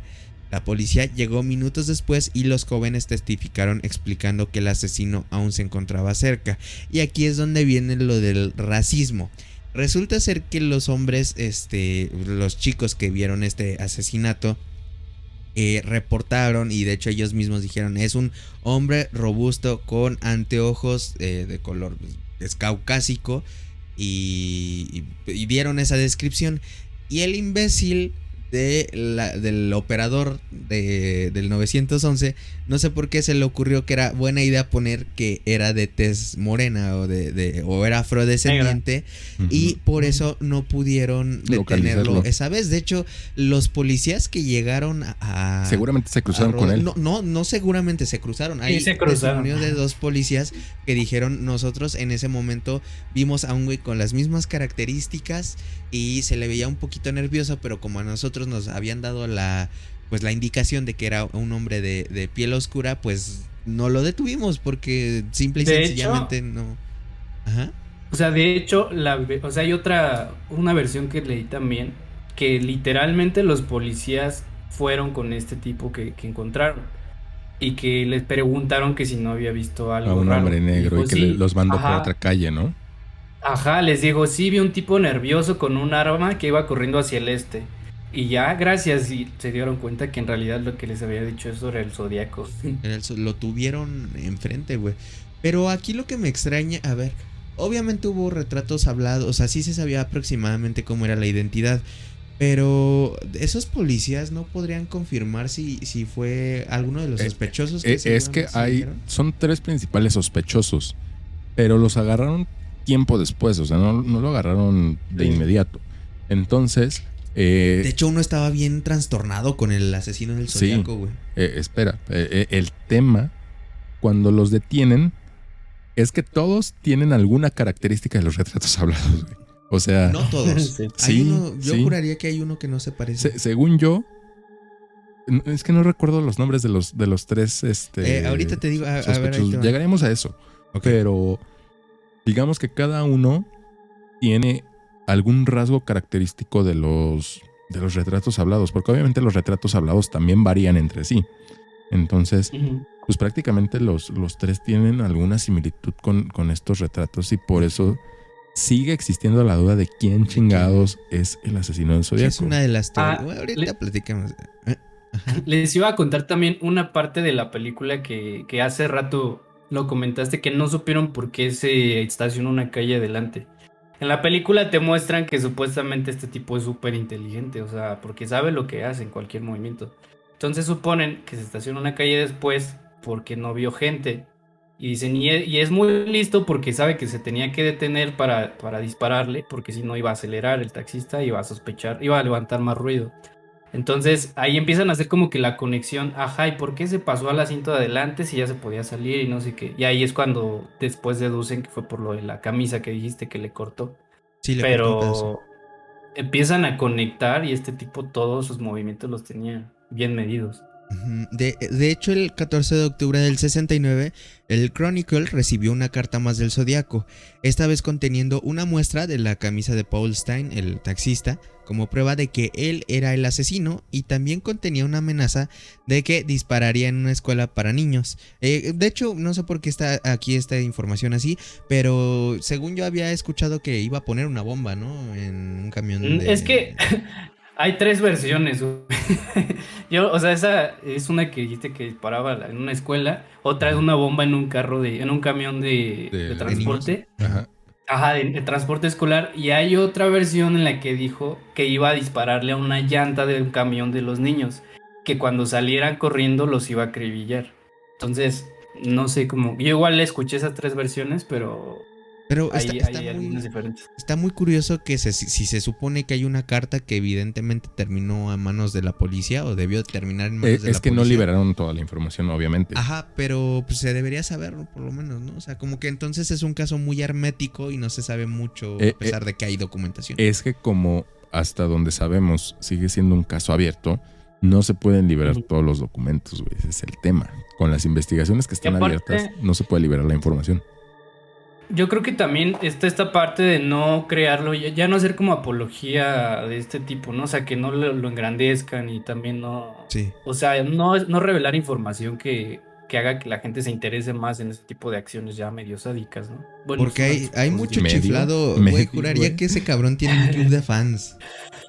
La policía llegó minutos después y los jóvenes testificaron explicando que el asesino aún se encontraba cerca. Y aquí es donde viene lo del racismo. Resulta ser que los hombres, los chicos que vieron este asesinato, reportaron, y de hecho ellos mismos dijeron, es un hombre robusto con anteojos de color es caucásico, y dieron esa descripción. Y el imbécil del operador del 911, no sé por qué se le ocurrió que era buena idea poner que era de tez morena o era afrodescendiente, y por eso no pudieron detenerlo esa vez. De hecho, los policías que llegaron a seguramente se cruzaron con él. No seguramente se cruzaron. Hay testimonios de 2 policías que dijeron: nosotros en ese momento vimos a un güey con las mismas características y se le veía un poquito nervioso, pero como a nosotros nos habían dado la indicación de que era un hombre de piel oscura, pues no lo detuvimos porque simple y sencillamente no. Ajá. O sea, de hecho, hay una versión que leí también, que literalmente los policías fueron con este tipo que encontraron y que les preguntaron que si no había visto algo a un raro. hombre negro, y que sí, los mandó por otra calle, ¿no? Ajá, les dijo: sí, vi un tipo nervioso con un arma que iba corriendo hacia el este. Y ya, gracias, y se dieron cuenta que en realidad lo que les había dicho eso era el Zodíaco. Lo tuvieron enfrente, güey. Pero aquí lo que me extraña, a ver, obviamente hubo retratos hablados, o sea, sí se sabía aproximadamente cómo era la identidad, pero esos policías no podrían confirmar si fue alguno de los sospechosos. Es que son 3 principales sospechosos, pero los agarraron tiempo después, o sea, no lo agarraron de inmediato. Entonces, de hecho, uno estaba bien trastornado con el asesino del Zodíaco, güey. Espera, el tema, cuando los detienen, es que todos tienen alguna característica de los retratos hablados, güey. O sea, no todos. Yo juraría que hay uno que no se parece. Según yo, es que no recuerdo los nombres de los 3. Ahorita te digo, a ver, ahí te va. Llegaremos a eso. Okay. Pero digamos que cada uno tiene algún rasgo característico de los retratos hablados, porque obviamente los retratos hablados también varían entre sí. Entonces, pues prácticamente los 3 tienen alguna similitud con estos retratos, y por eso sigue existiendo la duda de quién chingados es el asesino del Zodíaco. Es una de las teorías. Ahorita platicamos. Les iba a contar también una parte de la película que hace rato lo comentaste, que no supieron por qué se estacionó una calle adelante. En la película te muestran que supuestamente este tipo es súper inteligente, o sea, porque sabe lo que hace en cualquier movimiento. Entonces suponen que se estacionó una calle después porque no vio gente. Y dicen, y es muy listo porque sabe que se tenía que detener para dispararle, porque si no iba a acelerar el taxista, iba a sospechar, iba a levantar más ruido. Entonces ahí empiezan a hacer como que la conexión: ajá, ¿y por qué se pasó al asiento de adelante si ya se podía salir y no sé qué? Y ahí es cuando después deducen que fue por lo de la camisa que dijiste que le cortó. Sí, pero empiezan a conectar, y este tipo todos sus movimientos los tenía bien medidos. De hecho, el 14 de octubre del 69, el Chronicle recibió una carta más del Zodíaco, esta vez conteniendo una muestra de la camisa de Paul Stine, el taxista, como prueba de que él era el asesino, y también contenía una amenaza de que dispararía en una escuela para niños. De hecho, no sé por qué está aquí esta información así, pero según yo había escuchado que iba a poner una bomba, ¿no? En un camión Es que hay 3 versiones. O sea, esa es una que dijiste que disparaba en una escuela, otra es una bomba en un camión de transporte. Ajá, de transporte escolar. Y hay otra versión en la que dijo que iba a dispararle a una llanta de un camión de los niños, que cuando salieran corriendo los iba a acribillar. Entonces, no sé cómo. Yo igual le escuché esas 3 versiones, pero hay algunas diferentes. Está muy curioso que si se supone que hay una carta que evidentemente terminó a manos de la policía, o debió terminar en manos de la policía. Es que no liberaron toda la información, obviamente. Ajá, pero pues se debería saber, ¿no? Por lo menos, ¿no? O sea, como que entonces es un caso muy hermético y no se sabe mucho, a pesar de que hay documentación. Es que como hasta donde sabemos sigue siendo un caso abierto, no se pueden liberar todos los documentos, güey. Ese es el tema. Con las investigaciones que están abiertas, no se puede liberar la información. Yo creo que también está esta parte de no crearlo, ya no hacer como apología de este tipo, ¿no? O sea, que no lo engrandezcan, y también no... Sí. O sea, no revelar información que haga que la gente se interese más en este tipo de acciones ya medio sádicas, ¿no? Bueno, porque hay mucho chiflado, güey. Juraría que ese cabrón tiene un club de fans.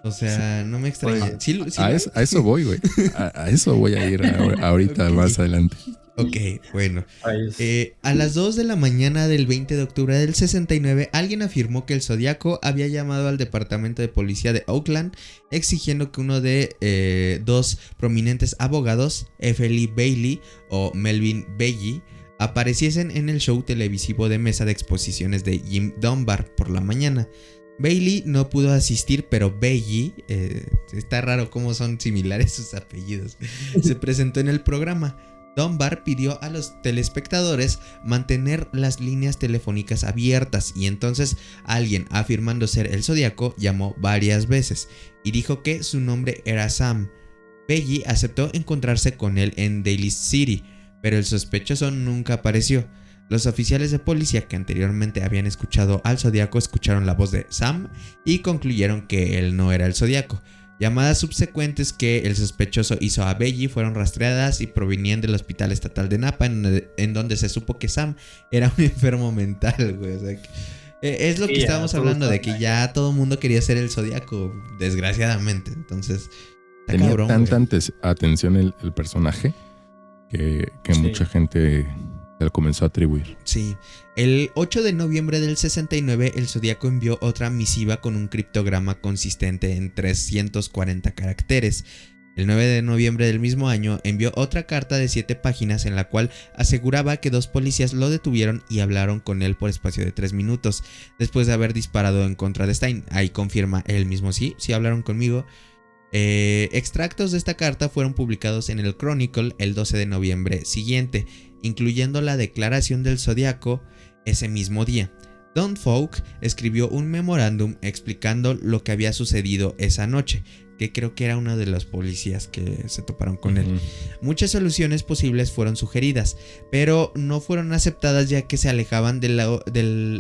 O sea, no me extraña. A eso voy, güey. A eso voy a ir ahorita, okay. Más adelante. Ok, bueno. A las 2 de la mañana del 20 de octubre del 69, alguien afirmó que el Zodiaco había llamado al departamento de policía de Oakland exigiendo que uno de dos prominentes abogados, F. Lee Bailey o Melvin Bailey, apareciesen en el show televisivo de mesa de exposiciones de Jim Dunbar por la mañana. Bailey no pudo asistir, pero Bailey, está raro cómo son similares sus apellidos, se presentó en el programa. Dunbar pidió a los telespectadores mantener las líneas telefónicas abiertas y entonces alguien, afirmando ser el Zodiaco, llamó varias veces y dijo que su nombre era Sam. Bailey aceptó encontrarse con él en Daly City, pero el sospechoso nunca apareció. Los oficiales de policía que anteriormente habían escuchado al Zodiaco escucharon la voz de Sam y concluyeron que él no era el Zodiaco. Llamadas subsecuentes que el sospechoso hizo a Bailey fueron rastreadas y provenían del Hospital Estatal de Napa, en donde se supo que Sam era un enfermo mental, güey. O sea, es lo que estábamos hablando, de que ya todo el mundo quería ser el Zodiaco, desgraciadamente. Entonces, tenía cabrón, tanta atención el personaje que sí, mucha gente se lo comenzó a atribuir. Sí. El 8 de noviembre del 69, el Zodiaco envió otra misiva con un criptograma consistente en 340 caracteres. El 9 de noviembre del mismo año envió otra carta de 7 páginas en la cual aseguraba que 2 policías lo detuvieron y hablaron con él por espacio de 3 minutos después de haber disparado en contra de Stein. Ahí confirma él mismo, sí hablaron conmigo. Extractos de esta carta fueron publicados en el Chronicle el 12 de noviembre siguiente, incluyendo la declaración del Zodiaco ese mismo día. Don Falk escribió un memorándum explicando lo que había sucedido esa noche, que creo que era uno de los policías que se toparon con él. Muchas soluciones posibles fueron sugeridas, pero no fueron aceptadas ya que se alejaban de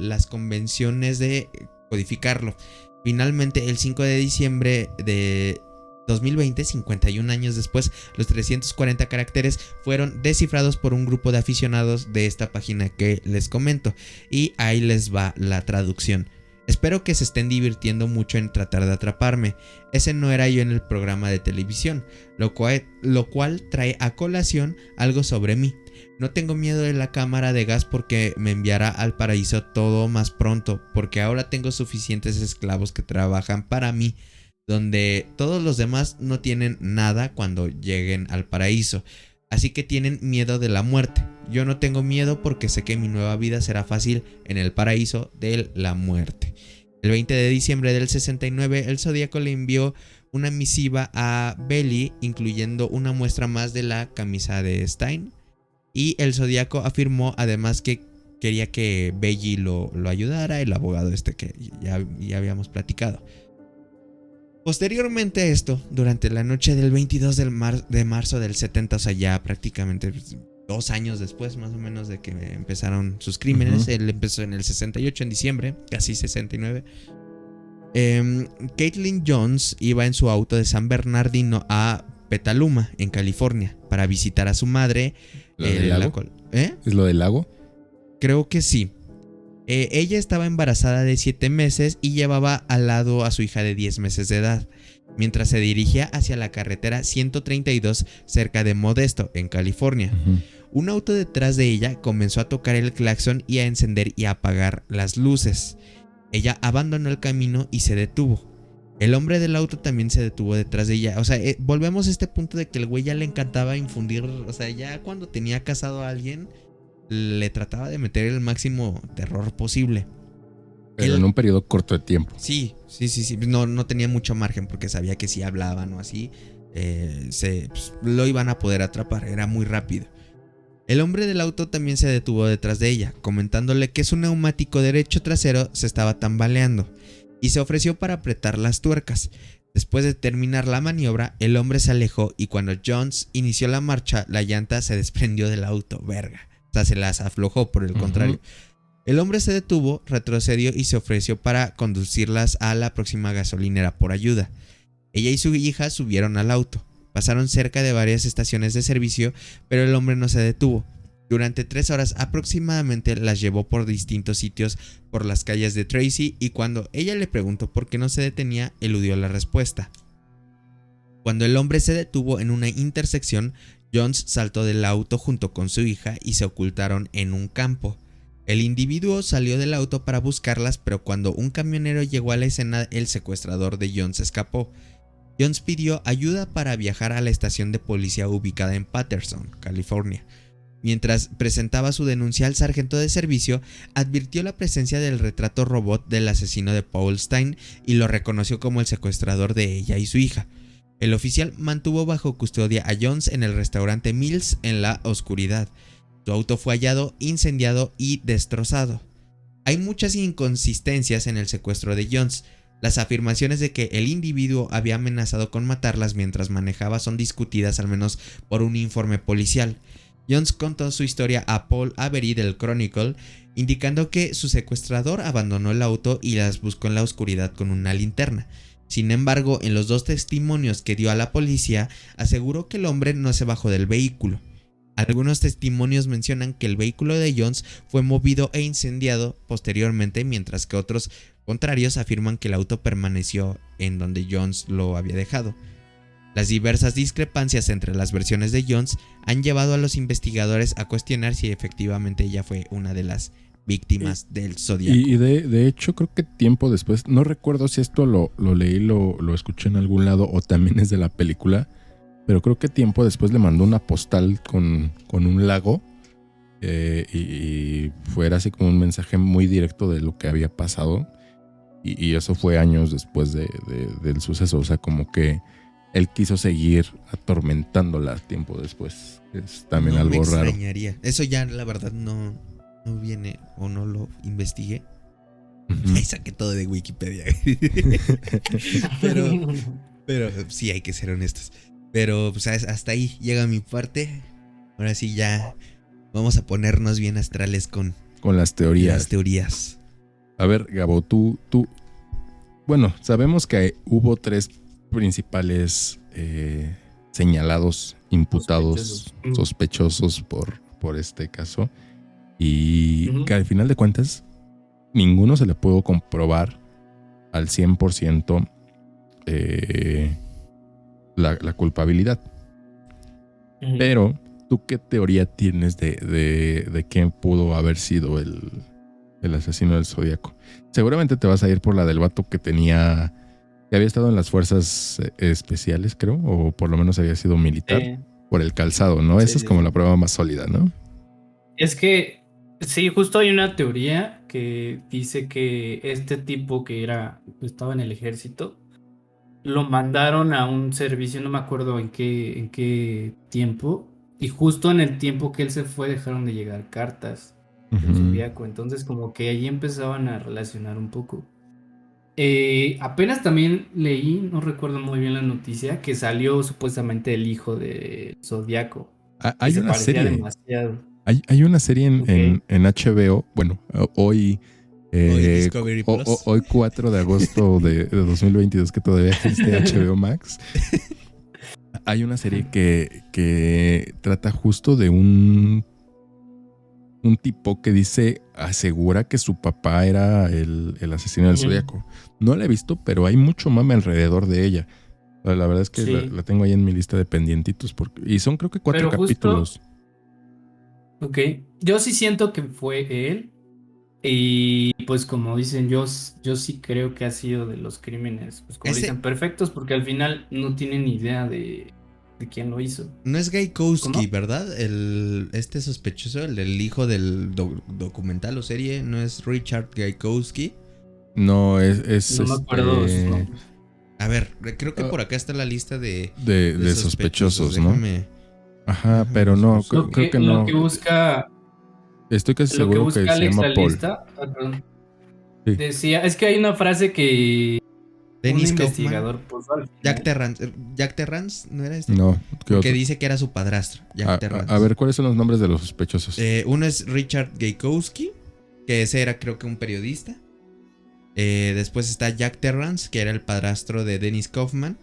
las convenciones de codificarlo. Finalmente, el 5 de diciembre de 2020, 51 años después, los 340 caracteres fueron descifrados por un grupo de aficionados de esta página que les comento. Y ahí les va la traducción. Espero que se estén divirtiendo mucho en tratar de atraparme. Ese no era yo en el programa de televisión, lo cual trae a colación algo sobre mí. No tengo miedo de la cámara de gas porque me enviará al paraíso todo más pronto, porque ahora tengo suficientes esclavos que trabajan para mí, donde todos los demás no tienen nada cuando lleguen al paraíso, así que tienen miedo de la muerte. Yo no tengo miedo porque sé que mi nueva vida será fácil en el paraíso de la muerte. El 20 de diciembre del 69, el Zodiaco le envió una misiva a Bailey, incluyendo una muestra más de la camisa de Stein, y el Zodiaco afirmó además que quería que Bailey lo ayudara, el abogado que ya habíamos platicado. Posteriormente a esto, durante la noche del 22 de marzo del 70, o sea, ya prácticamente 2 años después más o menos de que empezaron sus crímenes, él empezó en el 68, en diciembre, casi 69. Caitlin Jones iba en su auto de San Bernardino a Petaluma, en California, para visitar a su madre. ¿Lo del lago? ¿Es lo del lago? Creo que sí. Ella estaba embarazada de 7 meses y llevaba al lado a su hija de 10 meses de edad, mientras se dirigía hacia la carretera 132 cerca de Modesto, en California. Un auto detrás de ella comenzó a tocar el claxon y a encender y a apagar las luces. Ella abandonó el camino y se detuvo. El hombre del auto también se detuvo detrás de ella. O sea, volvemos a este punto de que el güey ya le encantaba infundir, o sea, ya cuando tenía casado a alguien le trataba de meter el máximo terror posible. Pero en un periodo corto de tiempo. Sí. No tenía mucho margen porque sabía que si hablaban o así, lo iban a poder atrapar. Era muy rápido. El hombre del auto también se detuvo detrás de ella, comentándole que su neumático derecho trasero se estaba tambaleando y se ofreció para apretar las tuercas. Después de terminar la maniobra, el hombre se alejó y cuando Jones inició la marcha, la llanta se desprendió del auto. Verga. O sea, se las aflojó, por el contrario. El hombre se detuvo, retrocedió y se ofreció para conducirlas a la próxima gasolinera por ayuda. Ella y su hija subieron al auto. Pasaron cerca de varias estaciones de servicio, pero el hombre no se detuvo. Durante 3 horas aproximadamente las llevó por distintos sitios por las calles de Tracy y cuando ella le preguntó por qué no se detenía, eludió la respuesta. Cuando el hombre se detuvo en una intersección, Jones saltó del auto junto con su hija y se ocultaron en un campo. El individuo salió del auto para buscarlas, pero cuando un camionero llegó a la escena, el secuestrador de Jones escapó. Jones pidió ayuda para viajar a la estación de policía ubicada en Patterson, California. Mientras presentaba su denuncia al sargento de servicio, advirtió la presencia del retrato robot del asesino de Paul Stine y lo reconoció como el secuestrador de ella y su hija. El oficial mantuvo bajo custodia a Jones en el restaurante Mills en la oscuridad. Su auto fue hallado, incendiado y destrozado. Hay muchas inconsistencias en el secuestro de Jones. Las afirmaciones de que el individuo había amenazado con matarlas mientras manejaba son discutidas al menos por un informe policial. Jones contó su historia a Paul Avery del Chronicle, indicando que su secuestrador abandonó el auto y las buscó en la oscuridad con una linterna. Sin embargo, en los 2 testimonios que dio a la policía, aseguró que el hombre no se bajó del vehículo. Algunos testimonios mencionan que el vehículo de Jones fue movido e incendiado posteriormente, mientras que otros contrarios afirman que el auto permaneció en donde Jones lo había dejado. Las diversas discrepancias entre las versiones de Jones han llevado a los investigadores a cuestionar si efectivamente ella fue una de las víctimas del Zodiaco. Y de hecho creo que tiempo después, no recuerdo si esto lo leí, lo escuché en algún lado o también es de la película, pero creo que tiempo después le mandó una postal con un lago y fuera así como un mensaje muy directo de lo que había pasado y eso fue años después del suceso, o sea, como que él quiso seguir atormentándola tiempo después. Es también algo raro. Me extrañaría. Eso ya la verdad no viene o no lo investigué. Ahí saqué todo de Wikipedia. pero sí hay que ser honestos. Pero pues hasta ahí llega mi parte. Ahora sí ya vamos a ponernos bien astrales con las teorías. A ver, Gabo, tú bueno, sabemos que hubo 3 principales señalados, imputados, sospechosos por este caso y que al final de cuentas ninguno se le pudo comprobar al 100% la culpabilidad. Pero ¿tú qué teoría tienes de quién pudo haber sido el asesino del Zodíaco? Seguramente te vas a ir por la del vato que había estado en las fuerzas especiales, creo, o por lo menos había sido militar, por el calzado, ¿no? Esa es como la prueba más sólida, ¿no? Es que sí, justo hay una teoría que dice que este tipo que estaba en el ejército, lo mandaron a un servicio, no me acuerdo en qué tiempo, y justo en el tiempo que él se fue dejaron de llegar cartas del Zodíaco, entonces como que ahí empezaban a relacionar un poco. Apenas también leí, no recuerdo muy bien la noticia, que salió supuestamente el hijo del Zodíaco. Hay una serie. Demasiado. Hay una serie en HBO, bueno, hoy Discovery Plus. Hoy 4 de agosto de 2022, que todavía existe HBO Max. Hay una serie que trata justo de un tipo que asegura que su papá era el asesino del Zodíaco. No la he visto, pero hay mucho mame alrededor de ella. La verdad es que la tengo ahí en mi lista de pendientitos. Y son creo que 4 capítulos. Ok, yo sí siento que fue él. Y pues como dicen, yo sí creo que ha sido de los crímenes, pues como dicen, perfectos, porque al final no tienen ni idea de quién lo hizo. No es Gaikowski, ¿verdad? Este sospechoso, el hijo del documental o serie, ¿no es Richard Gaikowski? No, es no me acuerdo sus nombres. A ver, creo que por acá está la lista de sospechosos, ¿no? Ajá, pero no, creo que no. Lo que busca... Estoy casi seguro que se llama Paul. Decía, es que hay una frase que Dennis un investigador puso al final. Jack Terrance, ¿no era este? No, que dice que era su padrastro, Jack Terrance. A ver, ¿cuáles son los nombres de los sospechosos? Uno es Richard Gaikowski, que ese era creo que un periodista. Después está Jack Terrance, que era el padrastro de Dennis Kaufman.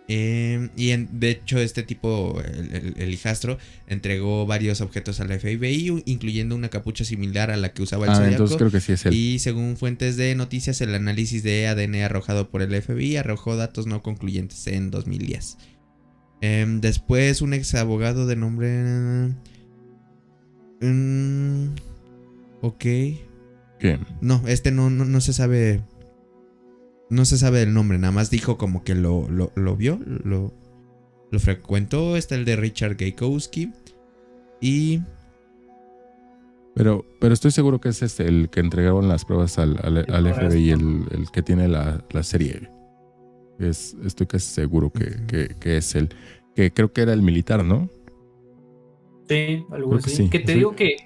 De hecho este tipo, el hijastro, entregó varios objetos a la FBI, incluyendo una capucha similar a la que usaba el Zodíaco. Entonces creo que sí es él. Y según fuentes de noticias, el análisis de ADN arrojado por el FBI arrojó datos no concluyentes en 2010. Después un ex abogado de nombre... ok. ¿Qué? No, no se sabe. No se sabe el nombre, nada más dijo como que lo vio, lo frecuentó. Está el de Richard Gaykowski. Y... Pero estoy seguro que es el que entregaron las pruebas al FBI, el que tiene la serie. Estoy casi seguro que es el que creo que era el militar, ¿no? Sí, algo Creo así. que sí. Que te digo que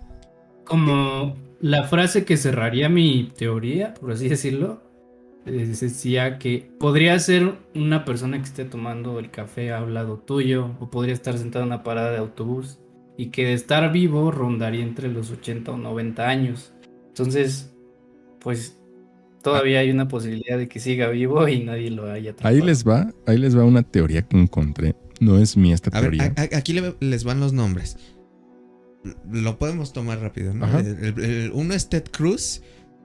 como la frase que cerraría mi teoría, por así decirlo, decía que podría ser una persona que esté tomando el café al lado tuyo, o podría estar sentado en una parada de autobús, y que de estar vivo rondaría entre los 80 o 90 años. Entonces, pues todavía hay una posibilidad de que siga vivo y nadie lo haya atrapado. Ahí les va una teoría que encontré. No es mía esta teoría. Ver, aquí les van los nombres. Lo podemos tomar rápido, ¿no? Uno es Ted Cruz,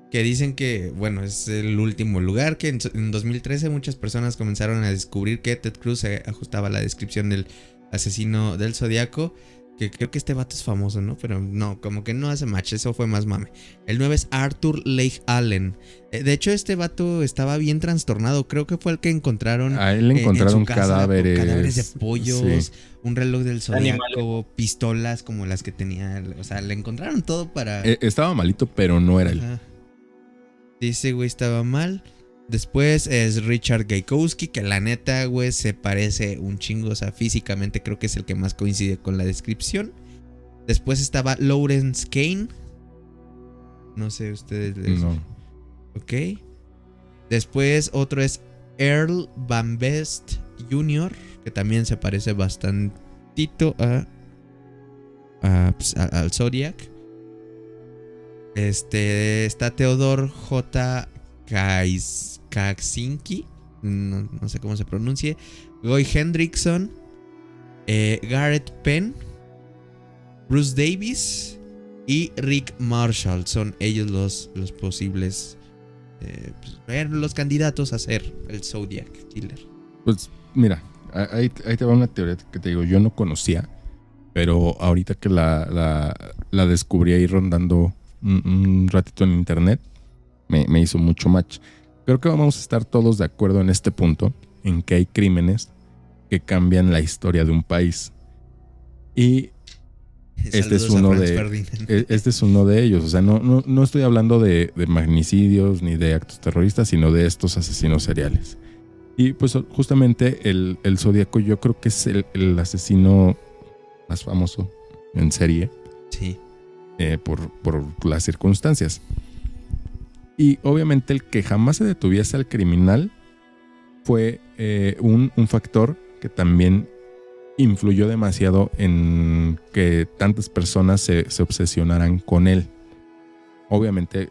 que dicen que, bueno, es el último lugar, que en 2013 muchas personas comenzaron a descubrir que Ted Cruz se ajustaba a la descripción del asesino del Zodíaco, que creo que este vato es famoso, ¿no? Pero no, como que no hace match, eso fue más mame. El 9 es Arthur Leigh Allen. De hecho, este vato estaba bien trastornado, creo que fue el que encontraron. A él le encontraron en su casa, cadáveres de pollos, sí. Un reloj del Zodíaco, pistolas como las que tenía, o sea, le encontraron todo para... Estaba malito, pero no era él. Dice, güey, estaba mal. Después es Richard Gaykowski, que la neta, güey, se parece un chingo. O sea, físicamente creo que es el que más coincide con la descripción. Después estaba Lawrence Kane. No sé, ustedes... No. Ok. Después otro es Earl Van Best Jr., que también se parece bastantito al Zodiac. Está Theodore J. Kaczynski, no sé cómo se pronuncie. Guy Hendrickson, Garrett Penn, Bruce Davis y Rick Marshall. Son ellos los posibles, los candidatos a ser el Zodiac Killer. Pues mira, ahí te va una teoría que te digo, yo no conocía, pero ahorita que la descubrí ahí rondando un ratito en internet, me hizo mucho match. Creo que vamos a estar todos de acuerdo en este punto, en que hay crímenes que cambian la historia de un país. Y este es uno de ellos. O sea, no estoy hablando de magnicidios ni de actos terroristas, sino de estos asesinos seriales. Y pues justamente el Zodíaco yo creo que es el asesino más famoso en serie. Sí. Por las circunstancias. Y obviamente el que jamás se detuviese al criminal fue un factor que también influyó demasiado en que tantas personas se obsesionaran con él. Obviamente,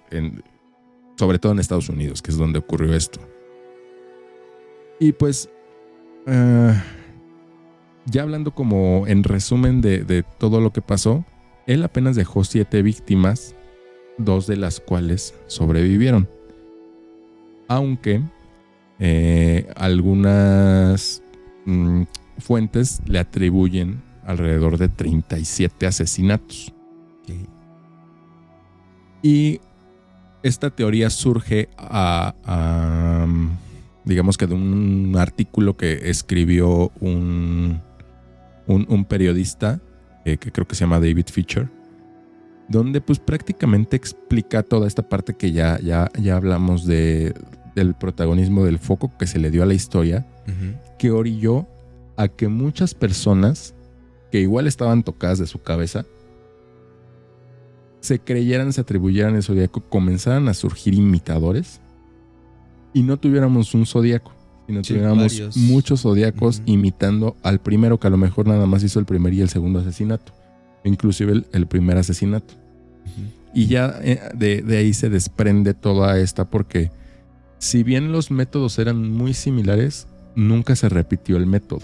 sobre todo en Estados Unidos, que es donde ocurrió esto. Y pues, ya hablando como en resumen de todo lo que pasó, él apenas dejó 7 víctimas, 2 de las cuales sobrevivieron. Aunque algunas fuentes le atribuyen alrededor de 37 asesinatos. Okay. Y esta teoría surge digamos que de un artículo que escribió un periodista que creo que se llama David Fincher, donde pues prácticamente explica toda esta parte que ya hablamos del protagonismo del foco que se le dio a la historia, que orilló a que muchas personas que igual estaban tocadas de su cabeza se creyeran, se atribuyeran el zodíaco, comenzaran a surgir imitadores y no tuviéramos un zodíaco, sino tuviéramos varios, muchos zodíacos imitando al primero, que a lo mejor nada más hizo el primer y el segundo asesinato, inclusive el primer asesinato. Y ya de ahí se desprende toda esta, porque si bien los métodos eran muy similares, nunca se repitió el método.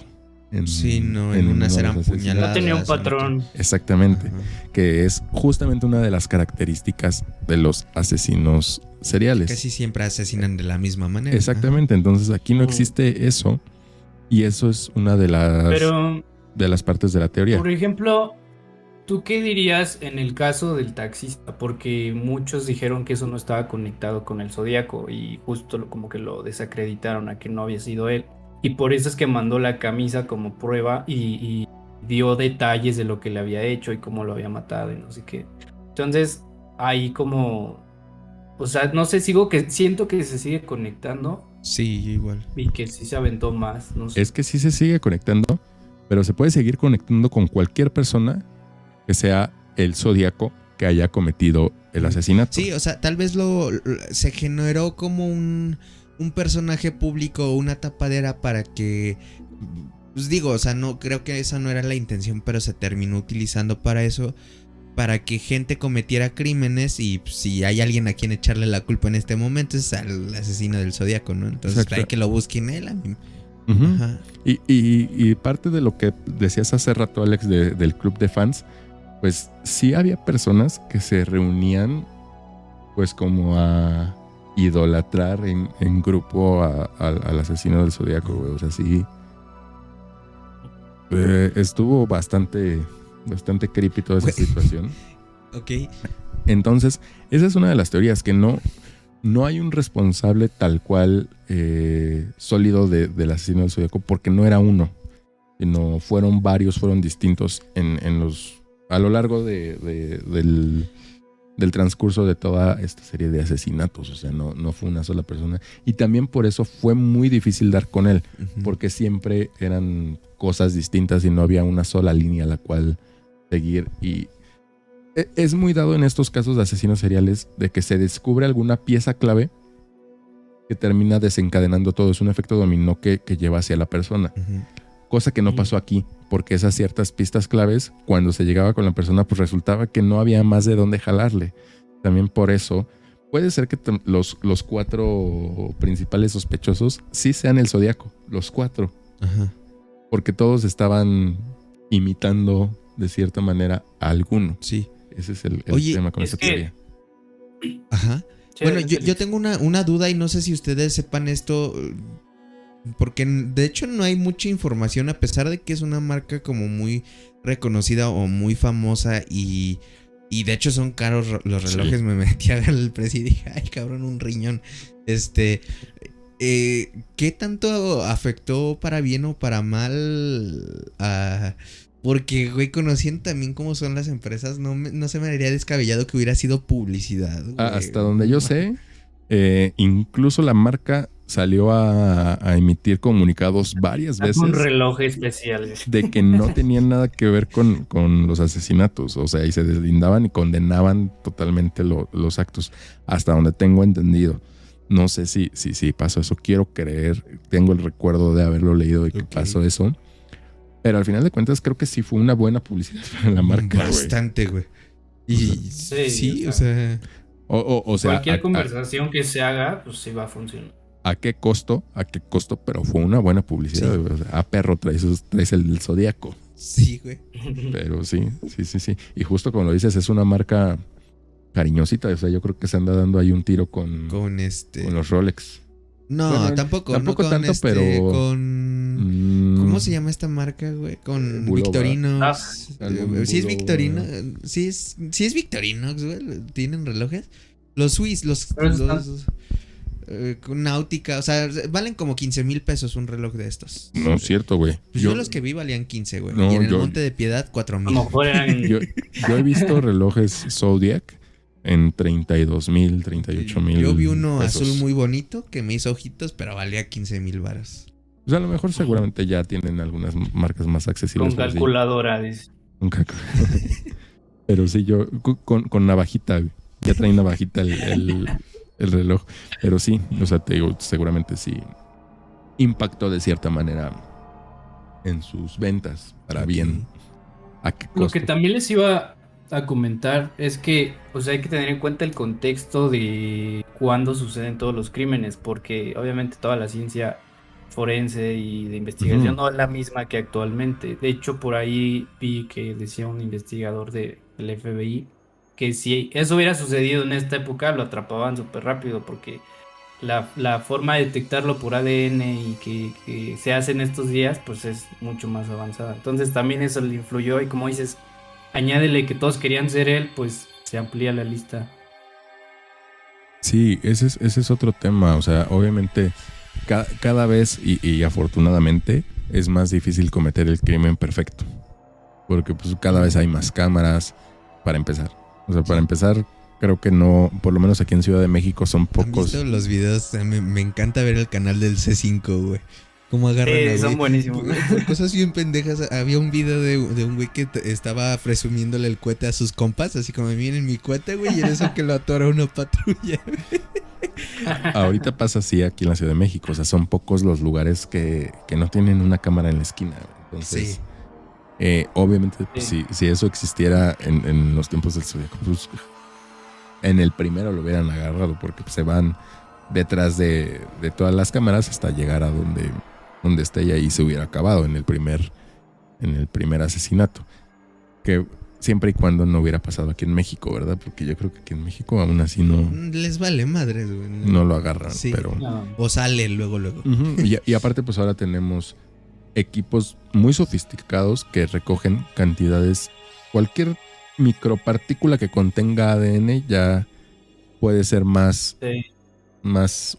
En unas eran puñaladas. No tenía un patrón. Exactamente. Que es justamente una de las características de los asesinos seriales. Casi siempre asesinan de la misma manera. Exactamente. Entonces aquí no existe eso. Y eso es una de Pero, las partes de la teoría. por ejemplo, ¿tú qué dirías en el caso del taxista? Porque muchos dijeron que eso no estaba conectado con el Zodíaco y justo como que lo desacreditaron a que no había sido él. Y por eso es que mandó la camisa como prueba y dio detalles de lo que le había hecho y cómo lo había matado y no sé qué. Entonces, ahí como, o sea, no sé, siento que se sigue conectando Sí, igual. y que sí se aventó más, no sé. Es que sí se sigue conectando, pero se puede seguir conectando con cualquier persona que sea el Zodíaco que haya cometido el asesinato. Sí, o sea, tal vez se generó como un personaje público, una tapadera para que, pues digo, o sea, no creo que esa no era la intención, pero se terminó utilizando para eso, para que gente cometiera crímenes y pues, si hay alguien a quien echarle la culpa en este momento es al asesino del Zodíaco, ¿no? Entonces Exacto. hay que lo busquen él. Ujú. Ajá. Y parte de lo que decías hace rato, Alex, del club de fans, pues sí había personas que se reunían pues como a idolatrar en grupo al asesino del Zodíaco, güey. O sea, sí. Estuvo bastante creepy toda esa situación. Ok. Entonces, esa es una de las teorías, que no hay un responsable tal cual sólido del asesino del Zodíaco, porque no era uno, sino fueron varios, fueron distintos a lo largo del transcurso de toda esta serie de asesinatos. O sea, no fue una sola persona. Y también por eso fue muy difícil dar con él, porque siempre eran cosas distintas y no había una sola línea a la cual seguir. Y es muy dado en estos casos de asesinos seriales de que se descubre alguna pieza clave que termina desencadenando todo. Es un efecto dominó que lleva hacia la persona. Cosa que no pasó aquí, porque esas ciertas pistas claves, cuando se llegaba con la persona, pues resultaba que no había más de dónde jalarle. También por eso, puede ser que los 4 principales sospechosos sí sean el Zodíaco, los 4. Ajá. Porque todos estaban imitando de cierta manera a alguno. Sí. Ese es el Oye, tema con esta teoría. Ajá. Sí, Bueno, Félix. yo tengo una duda y no sé si ustedes sepan esto, porque de hecho no hay mucha información a pesar de que es una marca como muy reconocida o muy famosa y de hecho son caros los relojes. Sí. Me metí a ver el precio y dije, ay cabrón, un riñón. ¿Qué tanto afectó para bien o para mal a... Porque, güey, conociendo también cómo son las empresas, no se me haría descabellado que hubiera sido publicidad, güey. Hasta donde yo sé, incluso la marca salió a emitir comunicados varias veces. Un reloj especial. De que no tenían nada que ver con los asesinatos. O sea, y se deslindaban y condenaban totalmente los actos. Hasta donde tengo entendido. No sé si pasó eso. Quiero creer. Tengo el recuerdo de haberlo leído y que pasó eso. Pero al final de cuentas creo que sí fue una buena publicidad para la marca. Bastante, güey. Y sí, o sea... O sea, cualquier conversación que se haga, pues sí va a funcionar. ¿A qué costo? Pero fue una buena publicidad. Sí. O sea, perro, traes el Zodíaco. Sí, güey. Pero sí. Y justo como lo dices, es una marca cariñosita. O sea, yo creo que se anda dando ahí un tiro con los Rolex. No, bueno, tampoco tanto, pero... ¿Cómo se llama esta marca, güey? Con Victorinox. Sí es Victorinox. Sí es Victorinox, güey. ¿Tienen relojes? Los Swiss, los Náutica, o sea, valen como 15,000 pesos un reloj de estos. No es cierto, güey. Pues yo los que vi valían 15, güey. No, y en el Monte de Piedad, 4,000. Yo he visto relojes Zodiac en 32,000, 38,000. Yo vi uno pesos. Azul muy bonito que me hizo ojitos, pero valía 15,000 varos. O sea, a lo mejor seguramente ya tienen algunas marcas más accesibles. Con calculadora, dice. Pero sí, yo con navajita, ya trae navajita el reloj. Pero sí, o sea, te digo, seguramente sí impactó de cierta manera en sus ventas para bien. ¿A qué costo? Lo que también les iba a comentar es que, o sea, hay que tener en cuenta el contexto de cuándo suceden todos los crímenes, porque obviamente toda la ciencia forense y de investigación no es la misma que actualmente. De hecho, por ahí vi que decía un investigador del FBI que si eso hubiera sucedido en esta época lo atrapaban súper rápido porque la forma de detectarlo por ADN y que se hace en estos días, pues es mucho más avanzada. Entonces también eso le influyó y como dices, añádele que todos querían ser él, pues se amplía la lista. Sí, ese es otro tema. O sea, obviamente cada vez y afortunadamente es más difícil cometer el crimen perfecto. Porque pues cada vez hay más cámaras para empezar. O sea, para empezar, creo que no, por lo menos aquí en Ciudad de México son pocos. ¿Han visto los videos? Me encanta ver el canal del C5, güey. Cómo agarran a Son güey. buenísimos. Por cosas bien pendejas. Había un video de un güey que estaba presumiéndole el cohete a sus compas. Así como, miren mi cohete, güey. Y en eso que lo atora una patrulla. Ahorita pasa así aquí en la Ciudad de México. O sea, son pocos los lugares que no tienen una cámara en la esquina. Entonces, obviamente, pues, si eso existiera en los tiempos del Zodíaco, pues en el primero lo hubieran agarrado. Porque pues, se van detrás de todas las cámaras hasta llegar a donde está ella y se hubiera acabado en el primer asesinato. Que siempre y cuando no hubiera pasado aquí en México, ¿verdad? Porque yo creo que aquí en México aún así no... Les vale madres, güey. No lo agarran, sí, pero... No. O sale luego. Uh-huh. Y aparte pues ahora tenemos equipos muy sofisticados que recogen cantidades... Cualquier micropartícula que contenga ADN ya puede ser más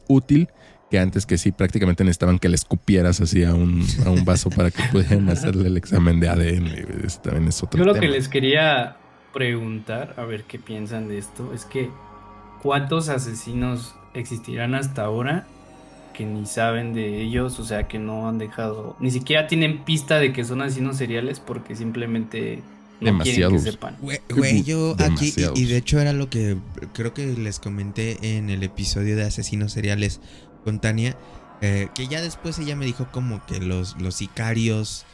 útil que antes, que sí prácticamente necesitaban que le escupieras así a un vaso para que pudieran hacerle el examen de ADN. Ese también es otro tema. Yo lo que les quería preguntar, a ver qué piensan de esto, es que ¿cuántos asesinos existirán hasta ahora que ni saben de ellos? O sea, que no han dejado, ni siquiera tienen pista de que son asesinos seriales porque simplemente no quieren que sepan. Güey, yo aquí, y de hecho era lo que creo que les comenté en el episodio de asesinos seriales con Tania, que ya después ella me dijo como que los sicarios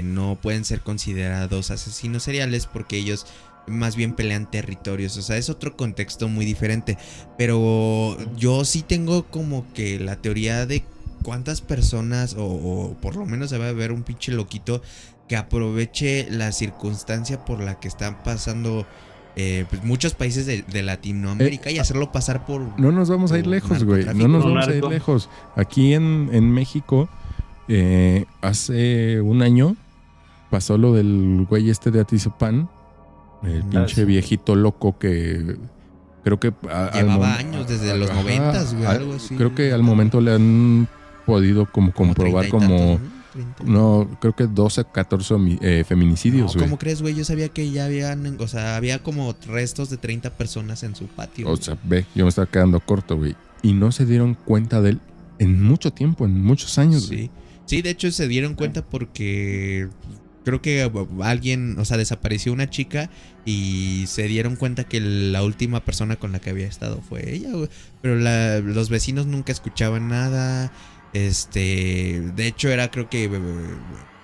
no pueden ser considerados asesinos seriales porque ellos más bien pelean territorios. O sea, es otro contexto muy diferente. Pero yo sí tengo como que la teoría de cuántas personas, o por lo menos debe haber un pinche loquito que aproveche la circunstancia por la que están pasando pues muchos países de Latinoamérica y hacerlo pasar por... No nos vamos a ir lejos, güey. No nos vamos a ir lejos. Aquí en México, hace un año, pasó lo del güey este de Atizapán, el pinche viejito loco que creo que... Llevaba años, desde los 90s, güey, algo así. Creo que al momento le han podido como comprobar como... No, creo que 12, 14 feminicidios, güey. No, ¿cómo crees, güey? Yo sabía que ya habían, o sea, había como restos de 30 personas en su patio. O sea, ve, yo me estaba quedando corto, güey. Y no se dieron cuenta de él en mucho tiempo, en muchos años, sí. Güey. Sí, de hecho se dieron cuenta porque creo que alguien, o sea, desapareció una chica y se dieron cuenta que la última persona con la que había estado fue ella, güey. Pero los vecinos nunca escuchaban nada. De hecho era, creo que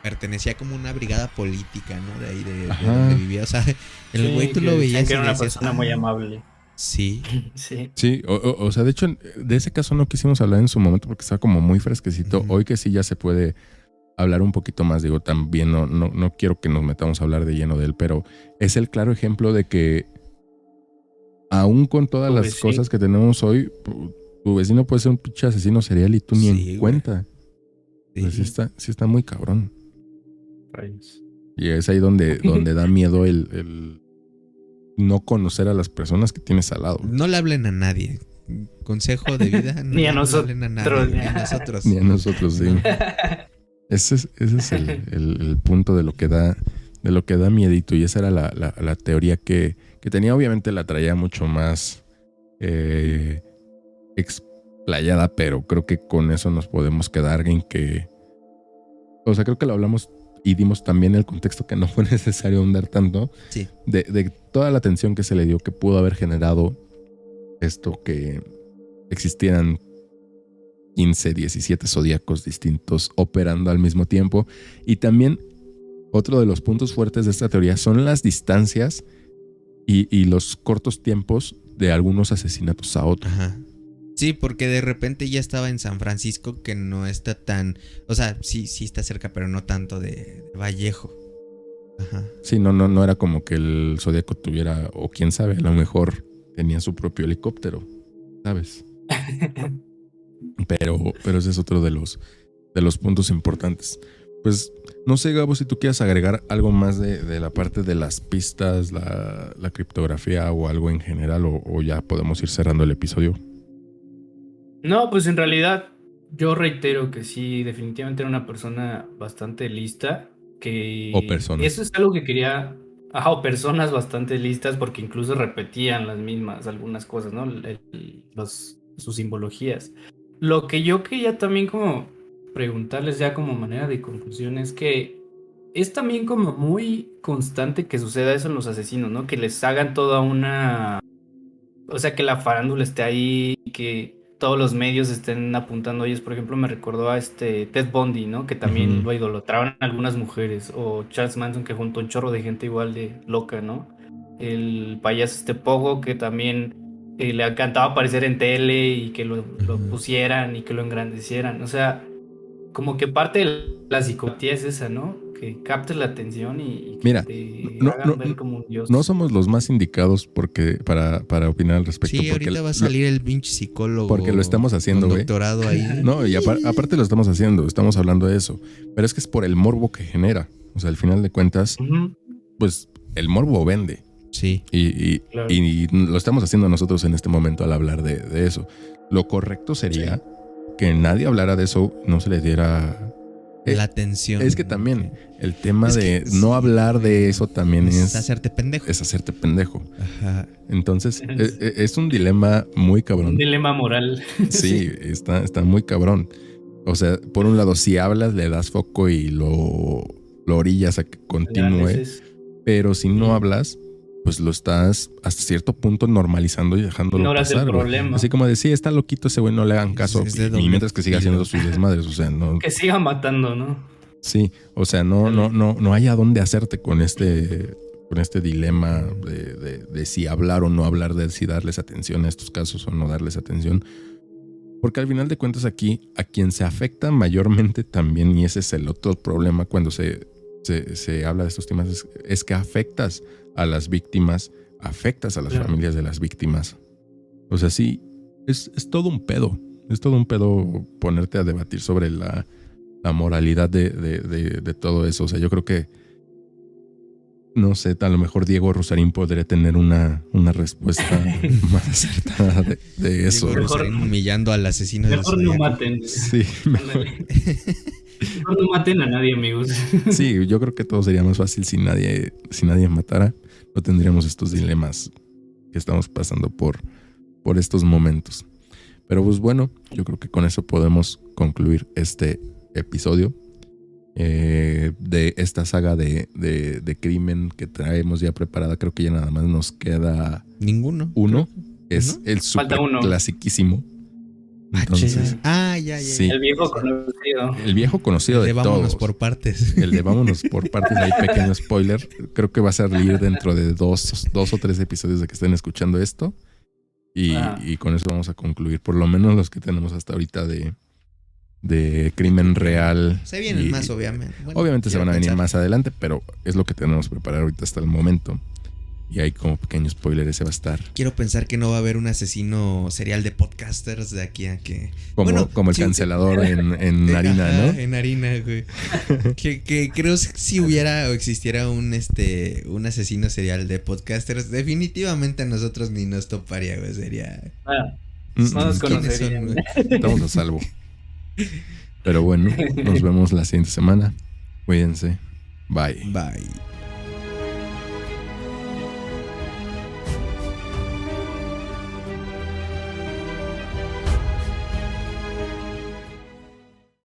pertenecía como una brigada política, ¿no? De ahí de donde vivía. O sea, el güey tú lo veías. Que era una persona muy amable. Sí. Sí, o sea, de hecho, de ese caso no quisimos hablar en su momento porque estaba como muy fresquecito. Uh-huh. Hoy que sí ya se puede hablar un poquito más, digo, también no quiero que nos metamos a hablar de lleno de él, pero es el claro ejemplo de que aún con todas las cosas que tenemos hoy, tu vecino puede ser un pinche asesino serial y tú ni en cuenta. Sí. Pues sí está muy cabrón. Rayos. Y es ahí donde da miedo el no conocer a las personas que tienes al lado. No le hablen a nadie. Consejo de vida. No ni a nosotros. No hablen a nadie, ni a nosotros. Ni a nosotros, sí. Ese es el punto de lo que da miedito. Y esa era la teoría que tenía. Obviamente la traía mucho más explayada, pero creo que con eso nos podemos quedar en que... O sea, creo que lo hablamos y dimos también el contexto que no fue necesario ahondar tanto. Sí. De toda la atención que se le dio, que pudo haber generado esto, que existieran 15, 17 zodíacos distintos operando al mismo tiempo. Y también otro de los puntos fuertes de esta teoría son las distancias y los cortos tiempos de algunos asesinatos a otros. Ajá. Sí, porque de repente ya estaba en San Francisco, que no está tan... O sea, sí está cerca, pero no tanto de Vallejo. Ajá. Sí, no era como que el zodíaco tuviera, o quién sabe, a lo mejor tenía su propio helicóptero, ¿sabes? Pero ese es otro de los puntos importantes. Pues no sé, Gabo, si tú quieres agregar algo más de la parte de las pistas, la criptografía o algo en general, o ya podemos ir cerrando el episodio. No, pues en realidad yo reitero que sí, definitivamente era una persona bastante lista, que O personas. eso es algo que quería, o personas bastante listas porque incluso repetían las mismas algunas cosas, ¿no? Sus simbologías. Lo que yo quería también como preguntarles ya como manera de conclusión es que es también como muy constante que suceda eso en los asesinos, ¿no? Que les hagan toda una... O sea, que la farándula esté ahí, que todos los medios estén apuntando a ellos. Por ejemplo, me recordó a Ted Bundy, ¿no? Que también lo idolatraban algunas mujeres. O Charles Manson, que juntó un chorro de gente igual de loca, ¿no? El payaso Pogo, que también le encantaba aparecer en tele y que lo pusieran y que lo engrandecieran. O sea, como que parte de la psicopatía es esa, ¿no? Que captes la atención y que Mira, te no, hagan ver como un dios. No somos los más indicados para opinar al respecto. Sí, ahorita va a salir el pinche psicólogo. Porque lo estamos haciendo, güey. Doctorado ahí. No, y aparte lo estamos haciendo, estamos hablando de eso. Pero es que es por el morbo que genera. O sea, al final de cuentas, pues el morbo vende. Sí. Claro. Y lo estamos haciendo nosotros en este momento al hablar de eso. Lo correcto sería que nadie hablara de eso, no se le diera la atención. Es que también el tema de no hablar de eso también es hacerte pendejo. Es hacerte pendejo. Ajá. Entonces es un dilema muy cabrón. Un dilema moral. Sí, está muy cabrón. O sea, por un lado, si hablas, le das foco y lo orillas a que continúe. Pero si no hablas, pues lo estás hasta cierto punto normalizando y dejándolo pasar. Así como decía, está loquito ese güey, no le hagan caso. Y mientras que siga haciendo sus desmadres, o sea, no. Que siga matando, ¿no? Sí, o sea, no hay a dónde hacerte con este dilema de si hablar o no hablar, de si darles atención a estos casos o no darles atención. Porque al final de cuentas aquí, a quien se afecta mayormente también, y ese es el otro problema cuando se habla de estos temas, es que afectas a las víctimas, afectas a las familias de las víctimas. O sea, sí, es todo un pedo. Es todo un pedo ponerte a debatir sobre la moralidad de todo eso. O sea, yo creo que, no sé, a lo mejor Diego Rusarín podría tener una respuesta más acertada de eso. Diego Rusarín humillando al asesino del Zodiaco. Mejor no maten. Sí, mejor. Mejor no maten a nadie, amigos. Sí, yo creo que todo sería más fácil si nadie matara. No tendríamos estos dilemas que estamos pasando por estos momentos. Pero pues bueno, yo creo que con eso podemos concluir este episodio de esta saga de crimen que traemos ya preparada. Creo que ya nada más nos queda uno. Es el super clasiquísimo. Entonces, ya. Sí. El viejo conocido. El viejo conocido de todos. Vámonos por partes. El de vámonos por partes, hay pequeño spoiler. Creo que va a salir dentro de dos o tres episodios de que estén escuchando esto. Y con eso vamos a concluir, por lo menos los que tenemos hasta ahorita de crimen real. Se vienen más, obviamente. Bueno, obviamente se van a venir más adelante, pero es lo que tenemos preparado ahorita hasta el momento. Y hay como pequeño spoiler, ese va a estar. Quiero pensar que no va a haber un asesino serial de podcasters de aquí a que... Como el cancelador en Harina, ¿no? En Harina, güey. que creo que si hubiera o existiera un asesino serial de podcasters, definitivamente a nosotros ni nos toparía, güey. Sería... no nos conocerían. Estamos a salvo. Pero bueno, nos vemos la siguiente semana. Cuídense. Bye. Bye.